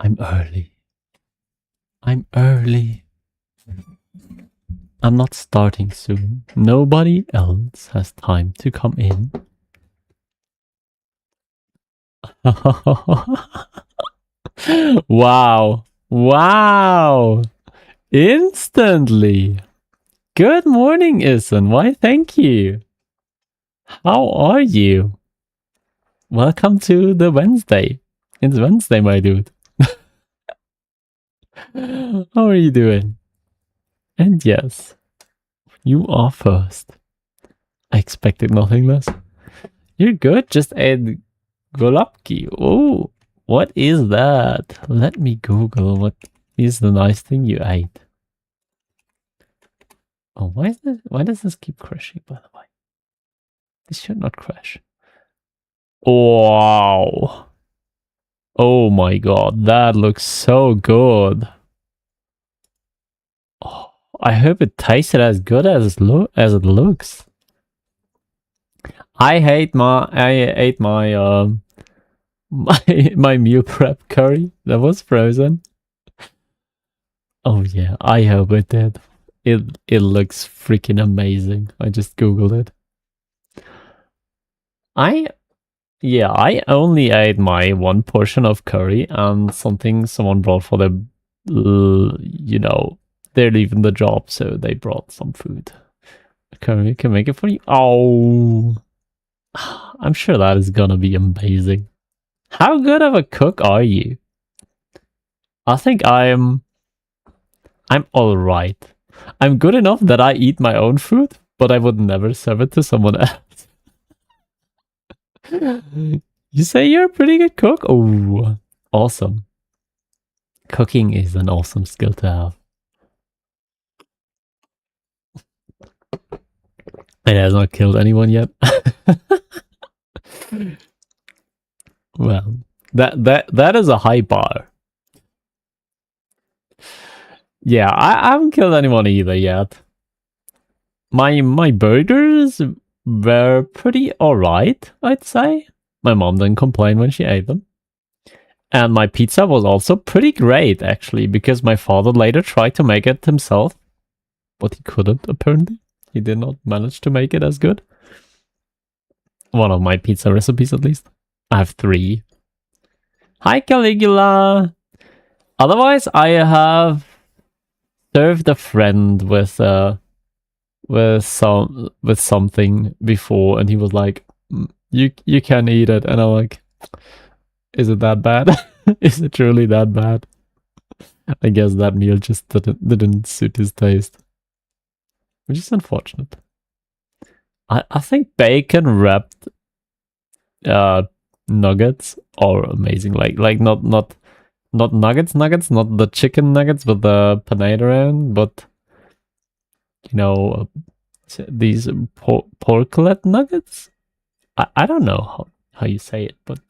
I'm early. I'm early. I'm not starting soon. Nobody else has time to come in. Wow. Wow. Instantly. Good morning, Ison. Why, thank you. How are you? Welcome to the Wednesday. It's Wednesday, my dude. How are you doing? And yes, you are first. I expected nothing less. You're good. Just add Golubki. Oh, what is that? Let me Google what is the nice thing you ate. Oh, why does this keep crashing, by the way? This should not crash. Wow. Oh my god, that looks so good. Oh, I hope it tasted as good as it looks. I ate my my meal prep curry that was frozen. Oh yeah, I hope it did. It looks freaking amazing. I just googled it. I only ate my one portion of curry and something someone brought for the they're leaving the job, so they brought some food. Curry can make it for you. Oh, I'm sure that is gonna be amazing. How good of a cook are you? I think I'm alright. I'm good enough that I eat my own food, but I would never serve it to someone else. You say you're a pretty good cook? Oh, awesome. Cooking is an awesome skill to have. It has not killed anyone yet. Well, that is a high bar. Yeah, I haven't killed anyone either yet. My burgers were pretty alright, I'd say. My mom didn't complain when she ate them. And my pizza was also pretty great, actually, because my father later tried to make it himself, but he couldn't, apparently. He did not manage to make it as good. One of my pizza recipes, at least. I have 3. Hi, Caligula! Otherwise, I have served a friend with something before, and he was like, you can eat it, and I'm like, is it that bad? Is it truly that bad? I guess that meal just didn't suit his taste, which is unfortunate. I think bacon wrapped nuggets are amazing. Like not nuggets, not the chicken nuggets with the panade around, but these porklet nuggets. I don't know how you say it, but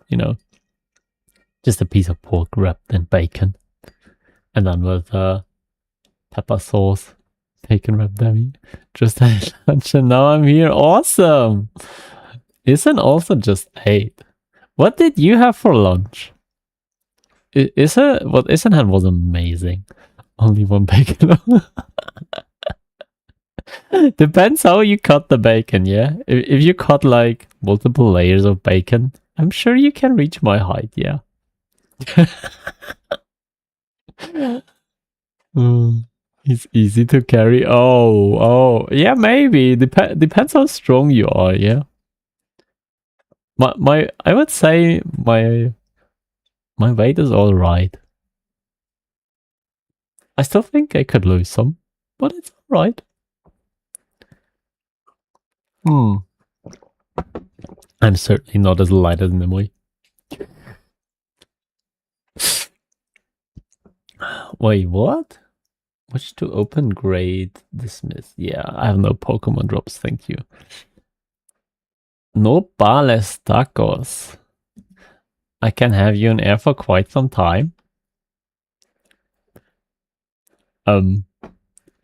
just a piece of pork wrapped in bacon, and then with pepper sauce, bacon wrapped dummy. Just had lunch, and now I'm here. Awesome! Isn't also just ate. What did you have for lunch? What Ison had was amazing. Only one bacon. Depends how you cut the bacon, yeah? If you cut like multiple layers of bacon, I'm sure you can reach my height, yeah. It's easy to carry. Oh, yeah, maybe. Depends how strong you are, yeah. I would say my weight is alright. I still think I could lose some, but it's alright. I'm certainly not as light as Nimue. Wait, what? Which to open grade dismiss? Yeah, I have no Pokemon drops, thank you. No pales tacos. I can have you in air for quite some time.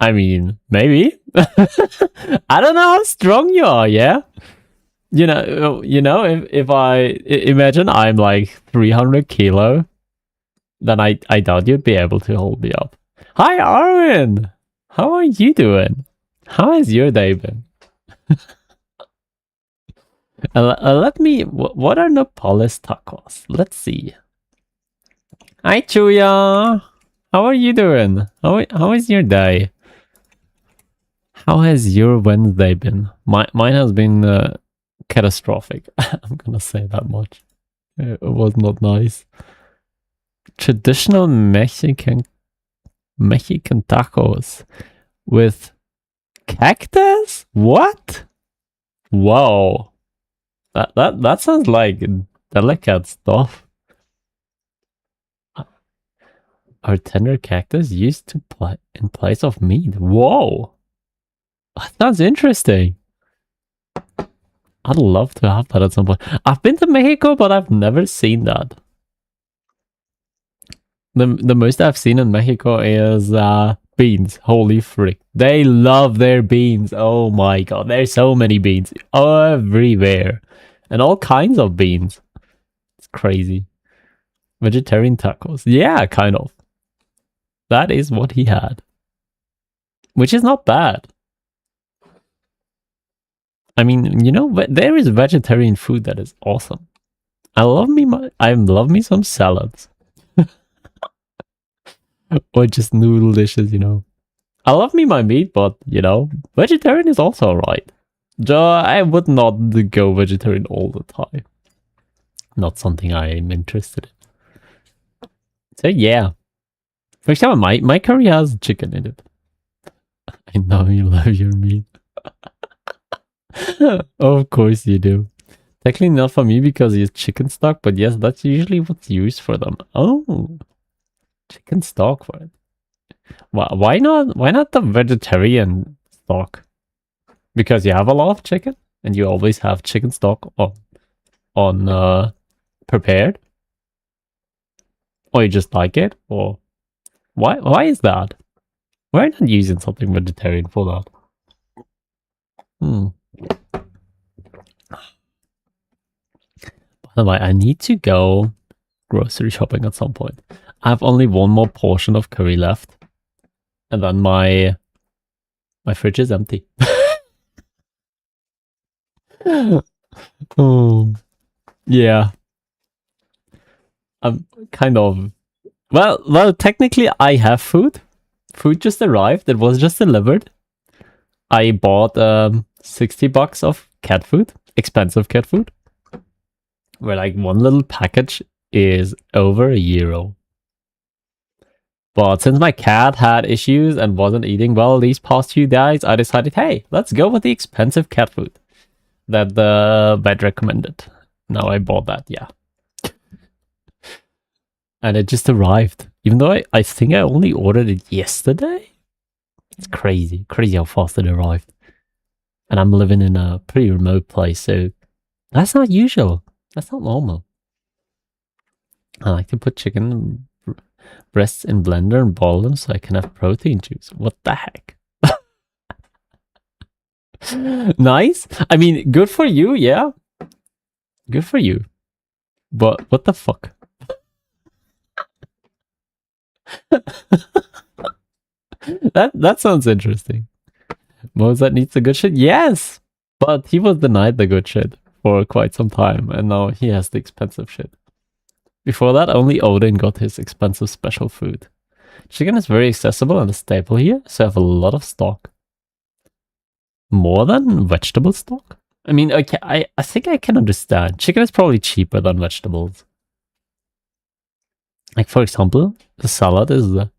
I mean, maybe. I don't know how strong you are, yeah? If I imagine I'm like 300 kilo then I doubt you'd be able to hold me up. Hi, Arwen! How are you doing? How has your day been? Let me... What are Nopales tacos? Let's see. Hi, Chuya! How are you doing? How is your day? How has your Wednesday been? Mine has been catastrophic. I'm gonna say that much. It was not nice. Traditional Mexican tacos with cactus? What? Whoa. That sounds like delicate stuff. Are tender cactus used in place of meat? Whoa. That sounds interesting. I'd love to have that at some point. I've been to Mexico, but I've never seen that. The most I've seen in Mexico is beans. Holy frick. They love their beans. Oh my god. There's so many beans everywhere. And all kinds of beans. It's crazy. Vegetarian tacos. Yeah, kind of. That is what he had. Which is not bad. I mean, you know, there is vegetarian food that is awesome. I love me some salads. Or just noodle dishes, you know. I love me my meat, but, you know, vegetarian is also alright. I would not go vegetarian all the time. Not something I am interested in. So, yeah. For example, my curry has chicken in it. I know you love your meat. Of course you do. Technically not for me because it's chicken stock, but yes, that's usually what's used for them. Oh. Chicken stock for it. Why not the vegetarian stock? Because you have a lot of chicken and you always have chicken stock on prepared? Or you just like it? Or why is that? Why not using something vegetarian for that? By the way, I need to go grocery shopping at some point. I have only one more portion of curry left. And then my fridge is empty. Oh, yeah. I'm kind of... Well, technically I have food. Food just arrived. It was just delivered. I bought $60 of cat food. Expensive cat food. Where like one little package is over €1. But since my cat had issues and wasn't eating well these past few days, I decided, hey, let's go with the expensive cat food that the vet recommended. Now I bought that, yeah. And it just arrived. Even though I think I only ordered it yesterday. It's crazy. Crazy how fast it arrived. And I'm living in a pretty remote place, so that's not usual. That's not normal. I like to put chicken breasts in blender and boil them so I can have protein juice. What the heck? Nice. I mean, good for you, yeah. Good for you. But what the fuck? That sounds interesting. Mozart needs the good shit? Yes! But he was denied the good shit for quite some time, and now he has the expensive shit. Before that, only Odin got his expensive special food. Chicken is very accessible and a staple here, so I have a lot of stock. More than vegetable stock? I mean, okay, I think I can understand. Chicken is probably cheaper than vegetables. Like, for example, the salad is the...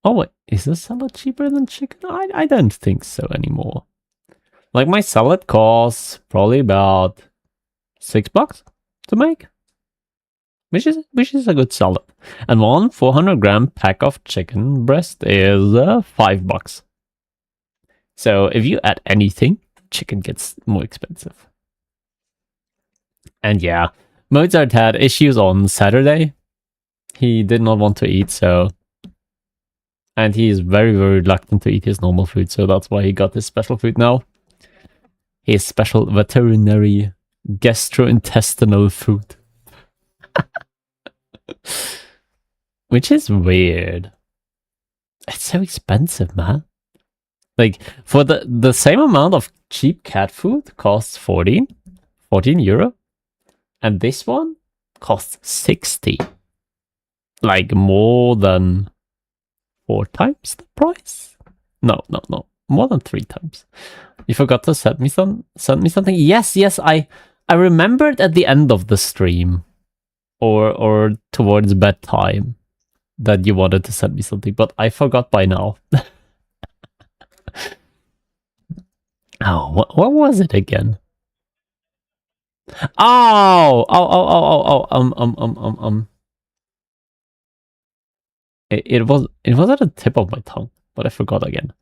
Oh, wait, is the salad cheaper than chicken? I don't think so anymore. Like, my salad costs probably about $6 to make. Which is a good salad. And one 400-gram pack of chicken breast is $5. So if you add anything, chicken gets more expensive. And yeah, Mozart had issues on Saturday. He did not want to eat, so... And he is very, very reluctant to eat his normal food, so that's why he got his special food now. His special veterinary gastrointestinal food. which is weird. It's so expensive, man. Like, for the same amount of cheap cat food costs 14 euro. And this one costs 60. Like, more than 4 times the price? No. More than 3 times. You forgot to send me something? Yes, I remembered at the end of the stream. Or towards bedtime. That you wanted to send me something, but I forgot by now. Oh, what was it again? Oh. It was at the tip of my tongue, but I forgot again.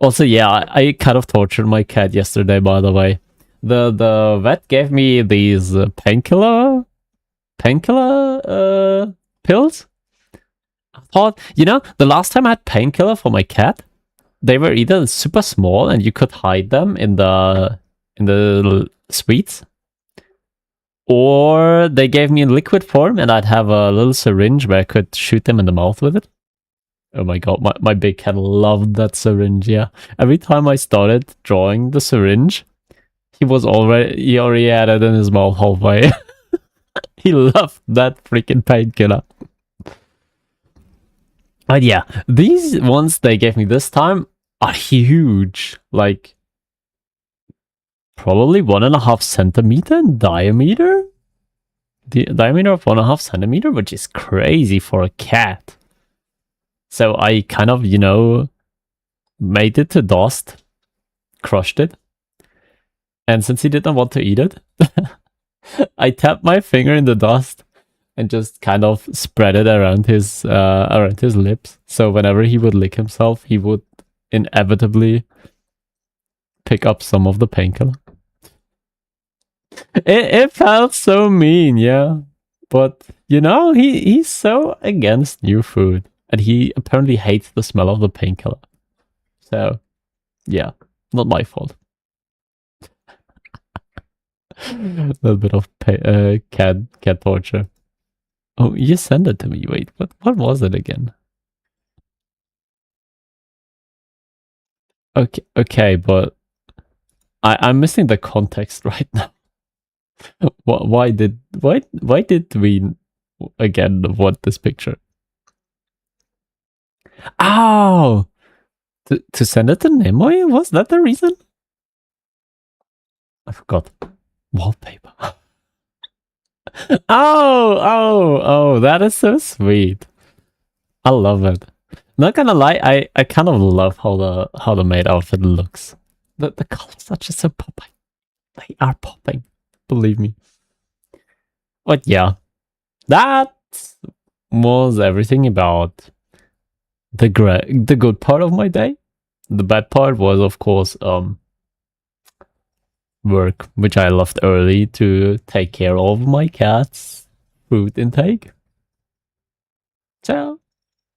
Also, yeah, I kind of tortured my cat yesterday, by the way. The vet gave me these painkiller pills. I thought, the last time I had painkiller for my cat, they were either super small and you could hide them in the sweets, or they gave me in liquid form and I'd have a little syringe where I could shoot them in the mouth with it. Oh my god, my big cat loved that syringe, yeah. Every time I started drawing the syringe, he already had it in his mouth halfway. He loved that freaking painkiller. But yeah, these ones they gave me this time are huge. Like, probably 1.5 centimeter in diameter? The diameter of 1.5 centimeter, which is crazy for a cat. So I kind of, made it to dust, crushed it. And since he didn't want to eat it, I tapped my finger in the dust and just kind of spread it around his lips. So whenever he would lick himself, he would inevitably pick up some of the painkiller. It felt so mean, yeah. But, he's so against new food. And he apparently hates the smell of the painkiller. So, yeah, not my fault. A little bit of cat torture. Oh, you sent it to me. Wait, what was it again? Okay, but I'm missing the context right now. Why did we again want this picture? Oh, to send it to Nimoy? Was that the reason? I forgot. Wallpaper. Oh, that is so sweet. I love it. Not gonna lie, I kind of love how the maid outfit looks. The colors are just so popping. They are popping. Believe me. But yeah, that was everything about the good part of my day. The bad part was, of course, work, which I left early to take care of my cat's food intake. So,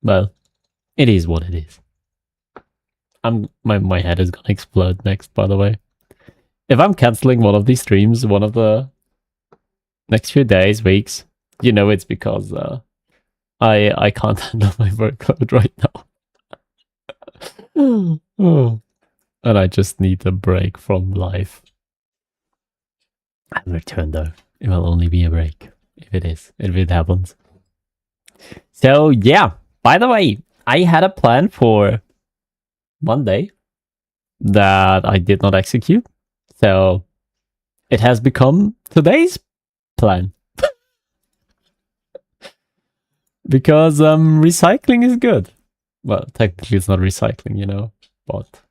well, it is what it is. My head is gonna explode next, by the way. If I'm canceling one of these streams, one of the next few days, weeks, it's because I can't handle my workload right now. And I just need a break from life. I'll return though. It will only be a break. If it happens. So yeah, by the way, I had a plan for Monday that I did not execute. So it has become today's plan. Because recycling is good. Well, technically it's not recycling, but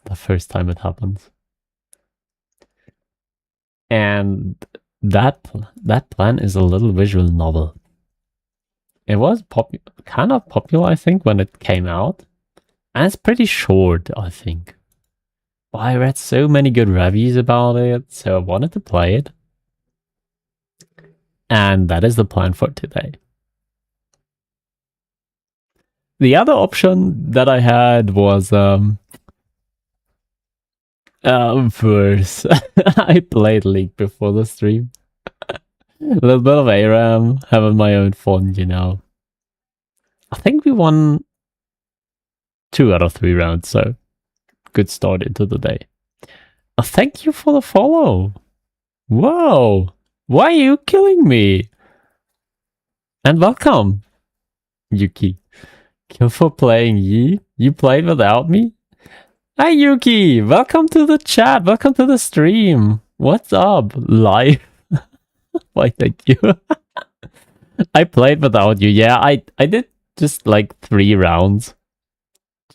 the first time it happens. And that plan is a little visual novel. It was kind of popular, I think, when it came out. And it's pretty short, I think. But I read so many good reviews about it, so I wanted to play it. And that is the plan for today. The other option that I had was Verse. I played League before the stream. little bit of ARAM, having my own fun, you know. I think we won 2 out of 3 rounds, so good start into the day. Thank you for the follow. Whoa, why are you killing me? And welcome, Yuki. Kill for playing Yi. You played without me? Hi Yuki, welcome to the chat, welcome to the stream. What's up, live? Why, thank you. I played without you. Yeah, I did just like 3 rounds.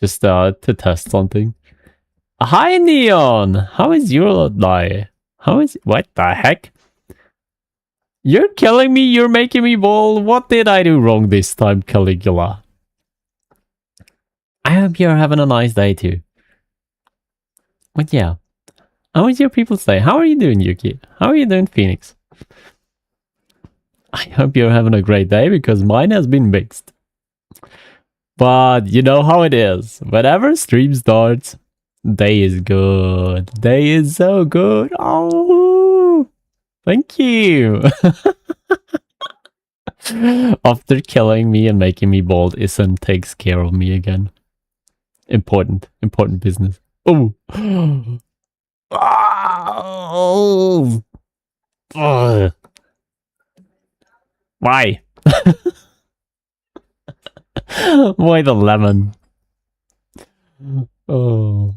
Just to test something. Hi Neon! How is your day? What the heck? You're killing me, you're making me bold. What did I do wrong this time, Caligula? I hope you're having a nice day too. But yeah, how is your people say? How are you doing, Yuki? How are you doing, Phoenix? I hope you're having a great day because mine has been mixed. But you know how it is. Whenever stream starts, day is good. Day is so good. Oh, thank you. After killing me and making me bald, Ism takes care of me again. Important business. Oh. Oh. Ugh. Why? Why the lemon? Oh.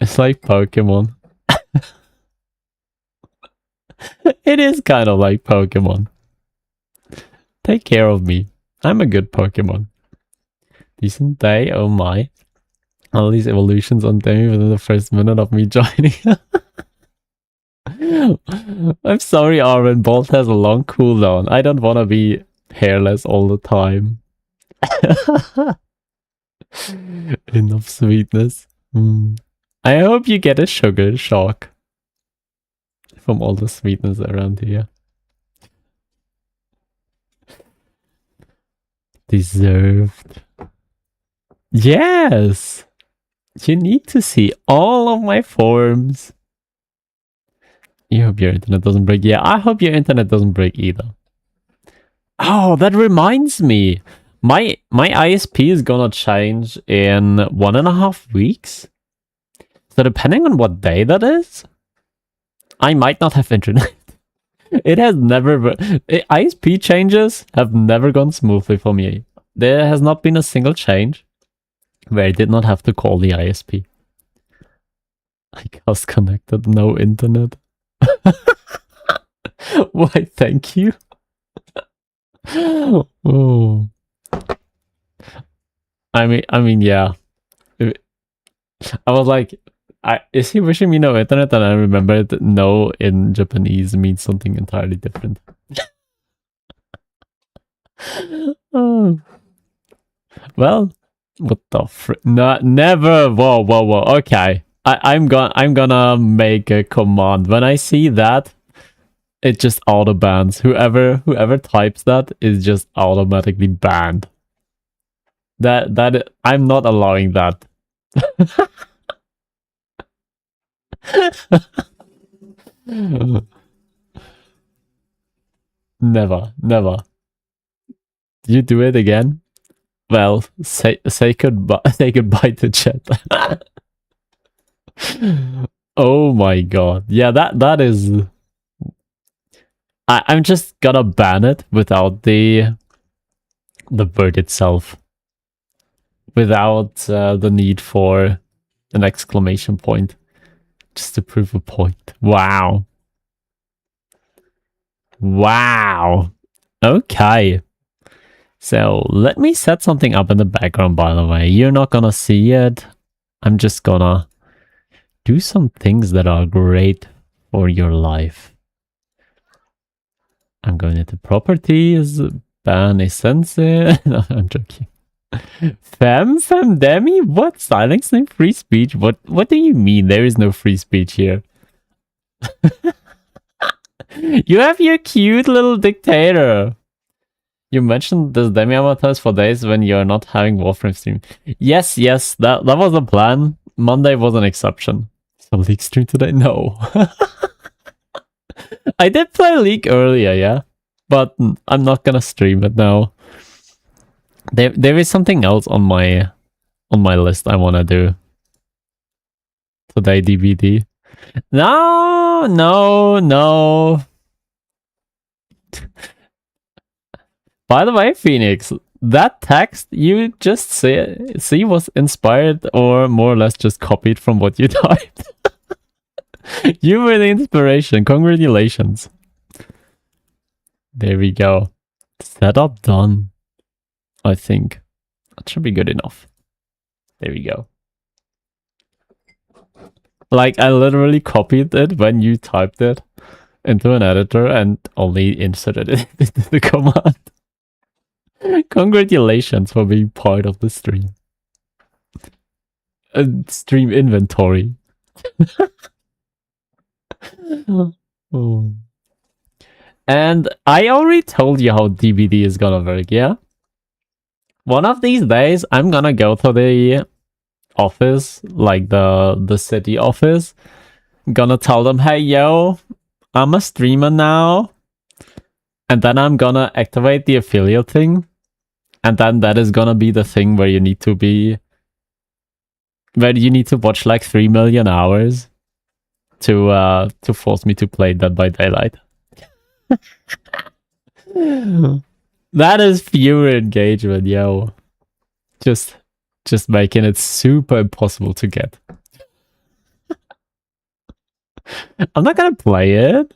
It's like Pokemon. It is kind of like Pokemon. Take care of me. I'm a good Pokemon. Decent day, oh my. All these evolutions on Demi within the first minute of me joining. I'm sorry, Arwen. Bolt has a long cooldown. I don't want to be hairless all the time. Enough sweetness. I hope you get a sugar shock from all the sweetness around here. Deserved. Yes! You need to see all of my forms. You hope your internet doesn't break. Yeah, I hope your internet doesn't break either. Oh, that reminds me. My ISP is gonna change in 1.5 weeks. So depending on what day that is, I might not have internet. It has never... ISP changes have never gone smoothly for me. There has not been a single change where I did not have to call the ISP. I was connected, no internet. Why, thank you. Oh. I mean, yeah. I was like, is he wishing me no internet? And I remembered no in Japanese means something entirely different. Oh. Well, what the no, never. Whoa. Okay. I'm gonna make a command. When I see that, it just auto bans. Whoever types that is just automatically banned. That I'm not allowing that. Never. You do it again? Well, say goodbye. Say goodbye to chat. Oh my god. Yeah, that is... I'm just gonna ban it without the word itself. Without the need for an exclamation point. Just to prove a point. Wow. Okay. So let me set something up in the background, by the way. You're not gonna see it. I'm just gonna do some things that are great for your life. I'm going into properties, ban essence. No, I'm joking. Demi? What? Silencing free speech? What do you mean? There is no free speech here. You have your cute little dictator. You mentioned this Demi avatars for days when you're not having Warframe stream. Yes, that was the plan. Monday was an exception. So leak stream today? No. I did play League earlier, yeah, but I'm not gonna stream it now. There is something else on my list I wanna do today. DBD. No, no, no. By the way, Phoenix, that text you just see was inspired or more or less just copied from what you typed. You were the inspiration. Congratulations. There we go. Setup done. I think that should be good enough. There we go. Like, I literally copied it when you typed it into an editor and only inserted it into the command. Congratulations for being part of the stream. Stream inventory. Oh. And I already told you how DBD is gonna work, yeah? One of these days, I'm gonna go to the office, like the city office. Gonna tell them, hey, yo, I'm a streamer now. And then I'm gonna activate the affiliate thing. And then that is gonna be the thing where you need to watch like 3 million hours to force me to play Dead by Daylight. That is pure engagement, yo. Just making it super impossible to get. I'm not gonna play it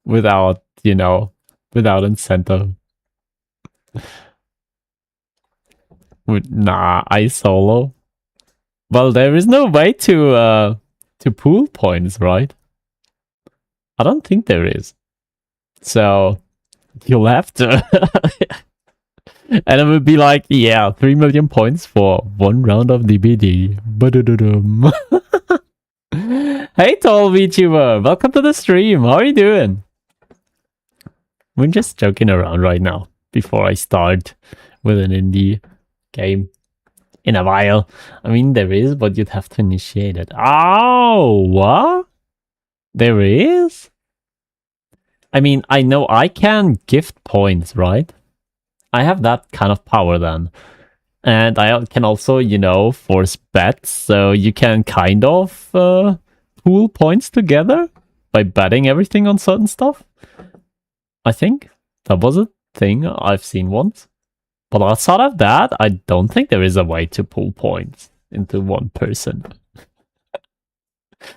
without incentive. Nah, I solo. Well, there is no way to pool points, right? I don't think there is. So you'll have to. And it would be like, yeah, 3 million points for 1 round of DBD. Hey, tall VTuber, welcome to the stream. How are you doing? We're just joking around right now before I start with an indie game in a while. I mean, there is, but you'd have to initiate it. Oh, what? There is? I mean, I know I can gift points, right? I have that kind of power then. And I can also, force bets. So you can kind of pool points together by betting everything on certain stuff. I think that was a thing I've seen once. But outside of that, I don't think there is a way to pool points into one person.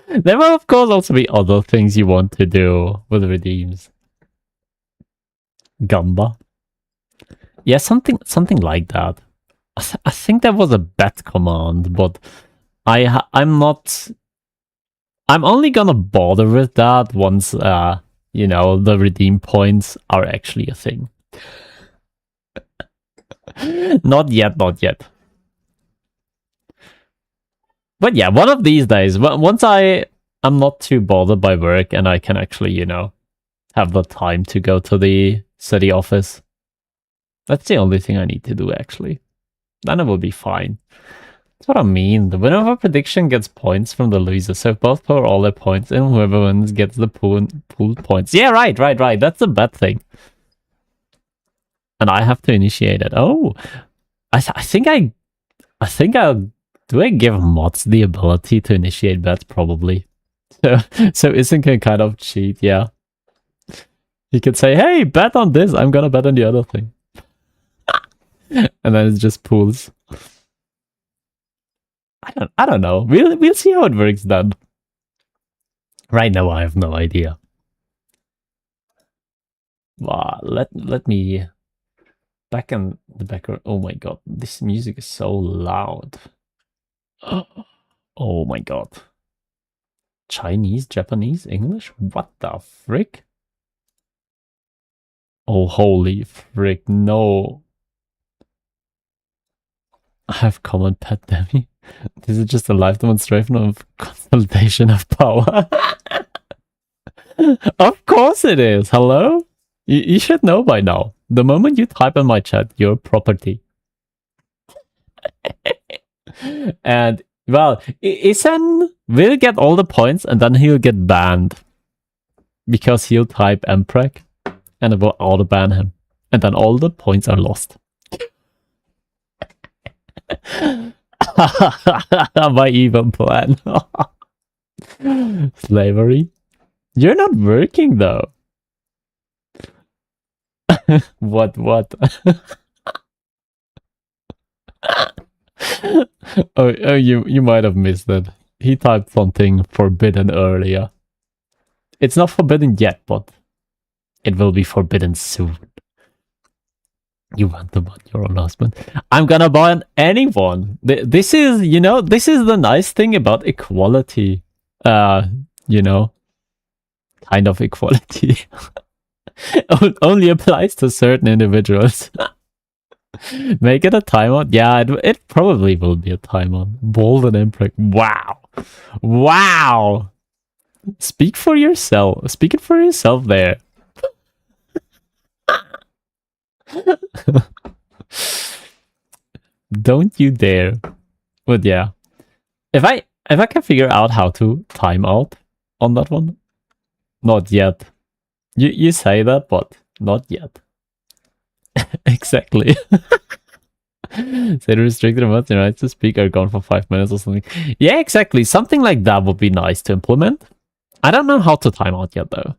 There will, of course, also be other things you want to do with redeems. Gamba. Yeah, something like that. I think there was a bet command, but I'm only gonna bother with that once, the redeem points are actually a thing. Not yet. But yeah, one of these days, once I'm not too bothered by work and I can actually, have the time to go to the city office. That's the only thing I need to do, actually. Then it will be fine. That's what I mean. The winner of a prediction gets points from the loser. So both pour all their points and whoever wins gets the pooled points. Yeah, right. That's a bad thing. And I have to initiate it. Oh, I think I'll... Do I give mods the ability to initiate bets? Probably. So Isn't can kind of cheat, yeah. He could say, hey, bet on this, I'm gonna bet on the other thing. And then it's just pools. I don't know. We'll see how it works then. Right now I have no idea. Wow, let me back in the background. Oh my god, this music is so loud. Oh my god. Chinese, Japanese, English? What the frick? Oh, holy frick, no. I have common pet Demi. This is just a live demonstration of consolidation of power. Of course it is. Hello? You should know by now. The moment you type in my chat, you're property. And, well, Isen will get all the points and then he'll get banned. because he'll type mpreg and it will auto ban him. And then all the points are lost. My evil plan. Slavery. You're not working though. What? oh, you might have missed it. He typed something forbidden earlier. It's not forbidden yet, but it will be forbidden soon. You want to ban your own husband? I'm gonna ban anyone. This is, this is the nice thing about equality. Kind of equality. Only applies to certain individuals. Make it a timeout? Yeah, it probably will be a timeout. Bold and mpreg. Wow. Speak for yourself. Speak it for yourself there. Don't you dare. But yeah, if I can figure out how to time out on that one, not yet. You say that, but not yet. Exactly. Say the restricted amounts and rights to speak are gone for 5 minutes or something. Yeah, exactly. Something like that would be nice to implement. I don't know how to time out yet though.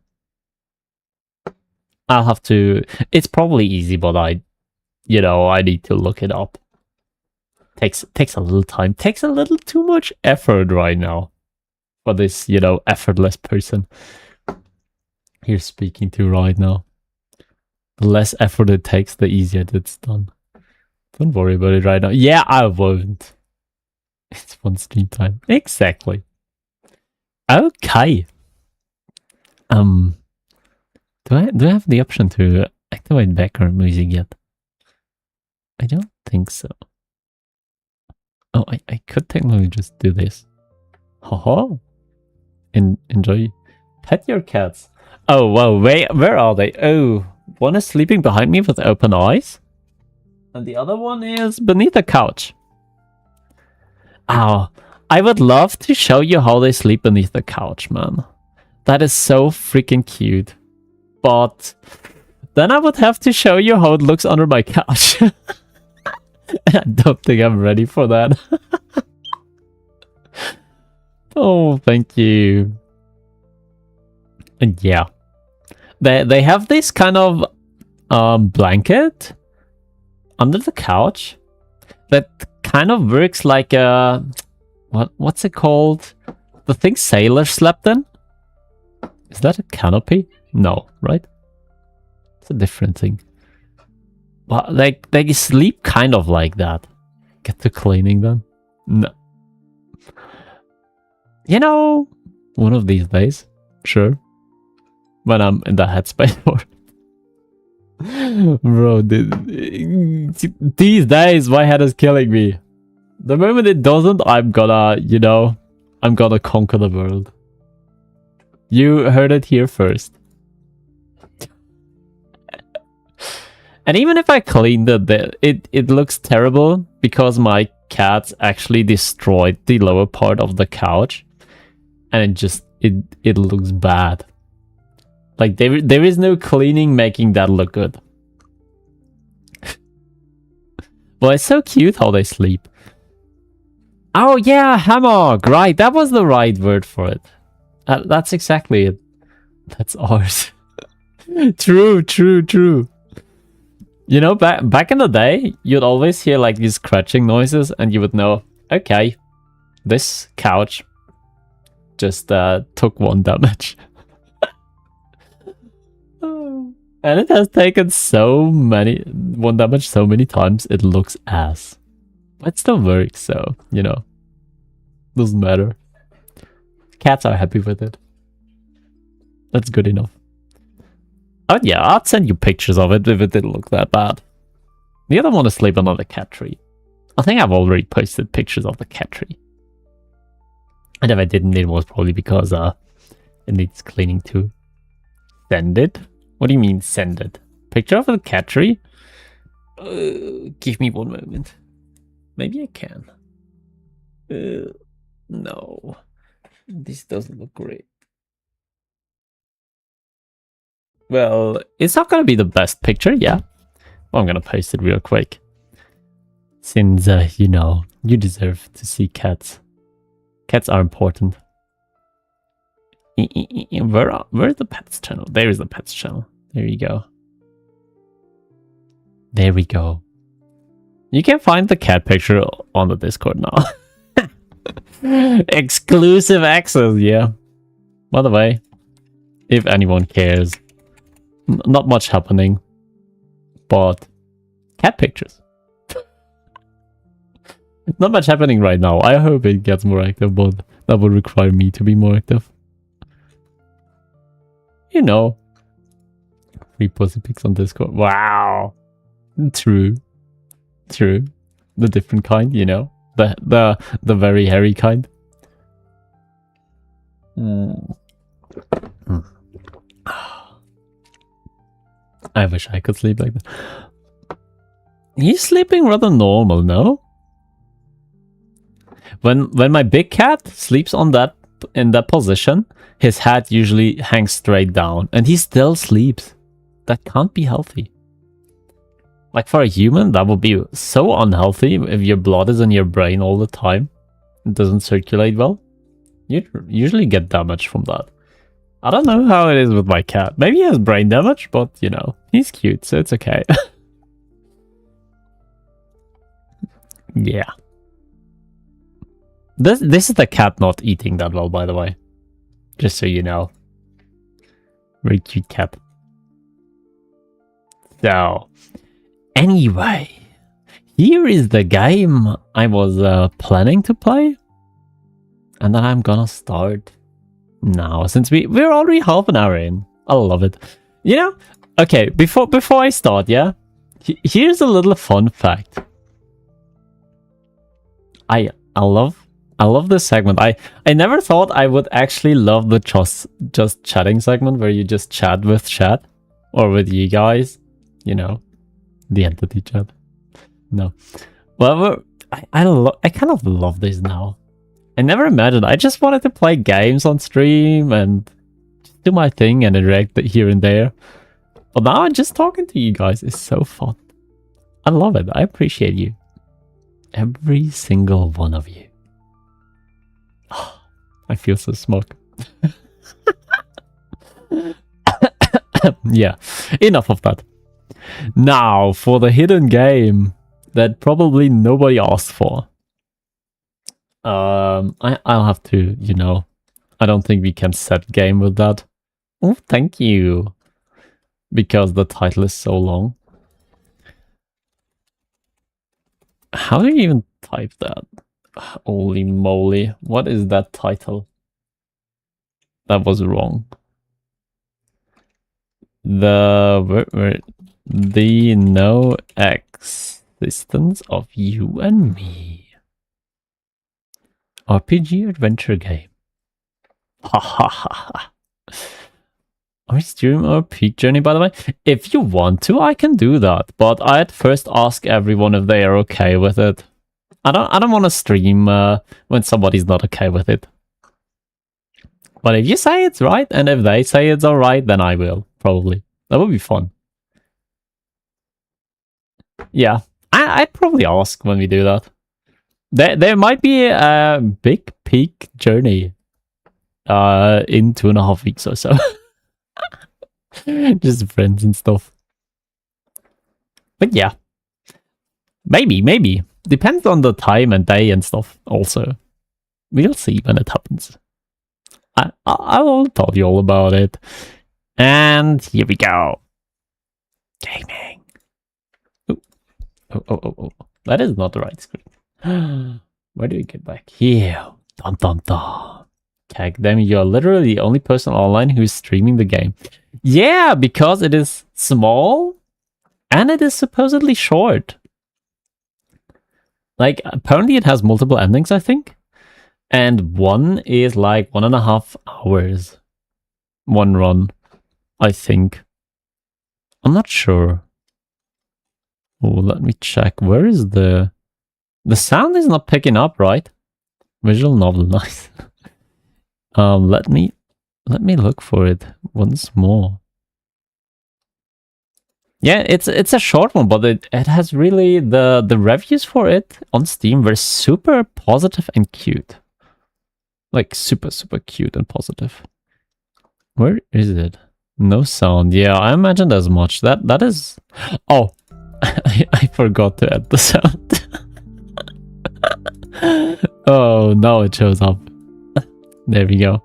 I'll have to. It's probably easy, but I need to look it up. Takes a little time. Takes a little too much effort right now for this, effortless person you're speaking to right now. The less effort it takes, the easier it's done. Don't worry about it right now. Yeah, I won't. It's one stream time. Exactly. Okay. Do I have the option to activate background music yet? I don't think so. Oh, I could technically just do this. Haha. Enjoy. Pet your cats. Oh, wow. Where are they? Oh, one is sleeping behind me with open eyes. And the other one is beneath the couch. Oh, I would love to show you how they sleep beneath the couch, man. That is so freaking cute. But then I would have to show you how it looks under my couch. I don't think I'm ready for that. Oh, thank you. And yeah. They have this kind of blanket under the couch that kind of works like a what's it called? The thing sailors slept in? Is that a canopy? No, right? It's a different thing. Well, they sleep kind of like that. Get to cleaning them? No. One of these days, sure. When I'm in the headspace for it. Bro, these days my head is killing me. The moment it doesn't, I'm gonna, I'm gonna conquer the world. You heard it here first. And even if I cleaned it looks terrible because my cats actually destroyed the lower part of the couch. And it looks bad. Like there is no cleaning making that look good. Well, it's so cute how they sleep. Oh yeah, hammock, right? That was the right word for it. That's exactly it. That's ours. True. Back in the day, you'd always hear like these scratching noises, and you would know, okay, this couch just took 1 damage. And it has taken 1 damage so many times, it looks ass. But it still works, so, doesn't matter. Cats are happy with it. That's good enough. Oh yeah, I'll send you pictures of it if it didn't look that bad. The other one is sleeping on the cat tree. I think I've already posted pictures of the cat tree. And if I didn't, it was probably because it needs cleaning too. Send it? What do you mean send it? Picture of the cat tree? Give me 1 moment. Maybe I can. No. This doesn't look great. Well, it's not gonna be the best picture, yeah. I'm gonna post it real quick. Since, you know, you deserve to see cats. Cats are important. Where's the pets channel? There is the pets channel. There you go. There we go. You can find the cat picture on the Discord now. Exclusive access, yeah. By the way, if anyone cares, not much happening, but cat pictures. Not much happening right now. I hope it gets more active, but that would require me to be more active. You know. Free pussy pics on Discord. Wow. True. True. The different kind, you know. The very hairy kind. I wish I could sleep like that. He's sleeping rather normal, no? When my big cat sleeps on in that position, his head usually hangs straight down, and he still sleeps. That can't be healthy. Like for a human, that would be so unhealthy if your blood is in your brain all the time. It doesn't circulate well. You usually get damage from that. I don't know how it is with my cat. Maybe he has brain damage, but you know, he's cute, so it's okay. Yeah. This is the cat not eating that well, by the way. Just so you know. Very cute cat. So, anyway, here is the game I was planning to play. And then I'm gonna start now, since we're already half an hour in. I love it. You know, okay, before I start, yeah? Here's a little fun fact. I love this segment. I never thought I would actually love the just chatting segment where you just chat with chat or with you guys, you know, the entity chat. No, well, I kind of love this now. I never imagined. I just wanted to play games on stream and just do my thing and interact here and there. But now just talking to you guys is so fun. I love it. I appreciate you. Every single one of you. Oh, I feel so smug. Yeah, enough of that. Now, for the hidden game that probably nobody asked for. I'll have to, you know, I don't think we can set game with that. Oh, thank you. Because the title is so long. How do you even type that? Holy moly. What is that title? That was wrong. The no existence of you and me. RPG adventure game. Ha ha ha ha. Are we streaming our peak journey, by the way? If you want to, I can do that. But I'd first ask everyone if they are okay with it. I don't want to stream when somebody's not okay with it. But if you say it's right, and if they say it's alright, then I will, probably. That would be fun. Yeah, I'd probably ask when we do that. There might be a big peak journey in 2.5 weeks or so. Just friends and stuff. But yeah. Maybe. Depends on the time and day and stuff also. We'll see when it happens. I will tell you all about it. And here we go. Gaming. Oh. That is not the right screen. Where do we get back? Here. Dun dun dun. Kagdemi, you're literally the only person online who is streaming the game. Yeah, because it is small and it is supposedly short. Like, apparently it has multiple endings, I think. And one is like 1.5 hours. One run, I think. I'm not sure. Oh, let me check. Where is the sound is not picking up, right? Visual novel, nice. Let me look for it once more. Yeah, it's a short one, but it has really the reviews for it on Steam were super positive and cute. Like super cute and positive. Where is it? No sound. Yeah, I imagined as much. That is. Oh, I forgot to add the sound. Oh, now it shows up. There we go.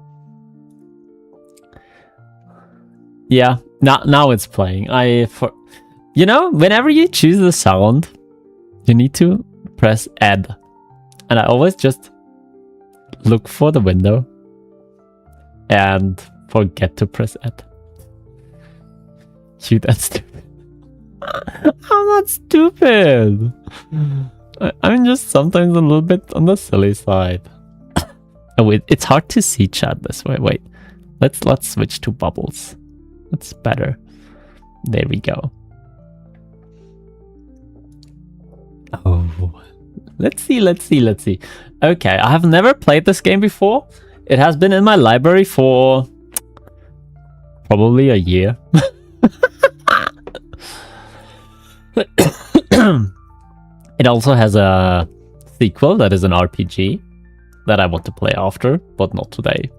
Yeah, now it's playing. You know, whenever you choose the sound, you need to press add. And I always just look for the window and forget to press add. Shoot, that's stupid. I'm not stupid. I'm just sometimes a little bit on the silly side. Oh wait, it's hard to see chat this way. Wait, let's switch to bubbles. That's better. There we go. Oh, let's see. Okay, I have never played this game before. It has been in my library for probably a year. It also has a sequel that is an RPG that I want to play after, but not today.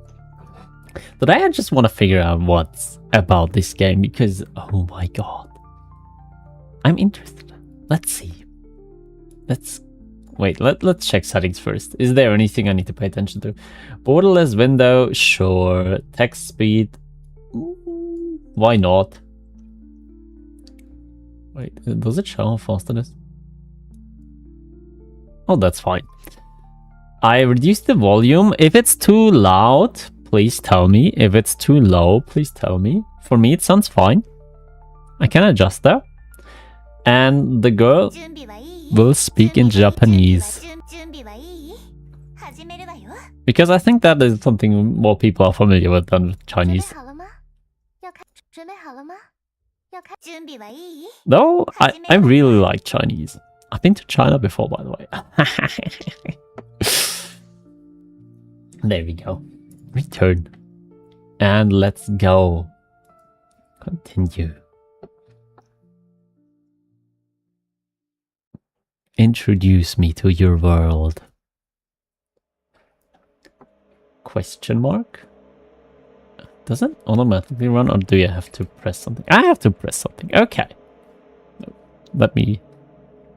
Today I just want to figure out what's about this game because, oh my god, I'm interested. Let's see. Let's check settings first. Is there anything I need to pay attention to? Borderless window, sure. Text speed, why not? Wait, does it show how fast it is? Oh, that's fine. I reduced the volume. If it's too loud, please tell me. If it's too low, please tell me. For me, it sounds fine. I can adjust that. And the girl will speak in Japanese. Because I think that is something more people are familiar with than Chinese. Though, I really like Chinese. I've been to China before, by the way. There we go. Return. And let's go. Continue. Introduce me to your world. Question mark? Does it automatically run or do you have to press something? I have to press something. Okay. Let me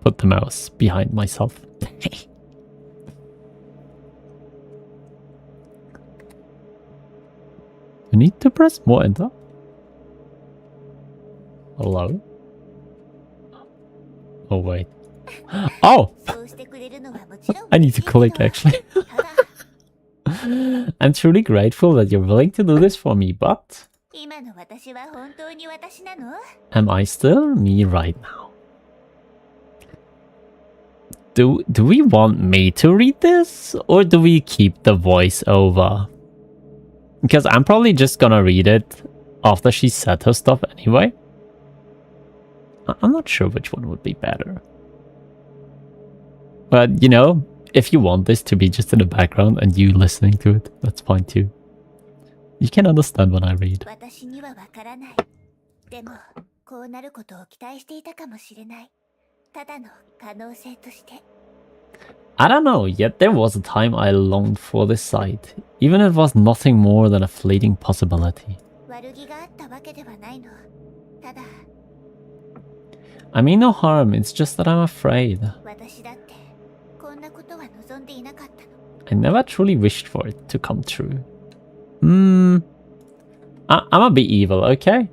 put the mouse behind myself. You need to press more enter. Hello? Oh wait. Oh! I need to click actually. I'm truly grateful that you're willing to do this for me, but am I still me right now? Do we want me to read this or do we keep the voiceover? Because I'm probably just gonna read it after she said her stuff anyway. I'm not sure which one would be better. But, you know, if you want this to be just in the background and you listening to it, that's fine too. You can understand when I read. I don't know, yet there was a time I longed for this sight, even if it was nothing more than a fleeting possibility. I mean no harm, it's just that I'm afraid. I never truly wished for it to come true. I'm a bit evil, okay?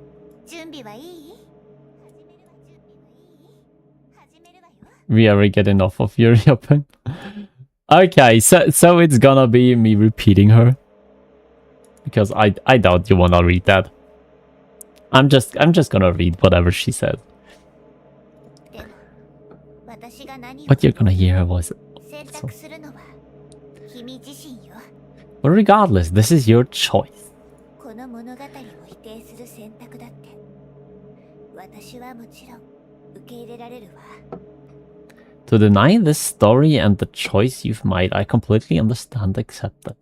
We already get enough of your yapping. Okay, so it's gonna be me repeating her. Because I doubt you wanna read that. I'm just gonna read whatever she said. But you're gonna hear her voice. So. But regardless, this is your choice. To deny this story and the choice you've made, I completely understand, accept it.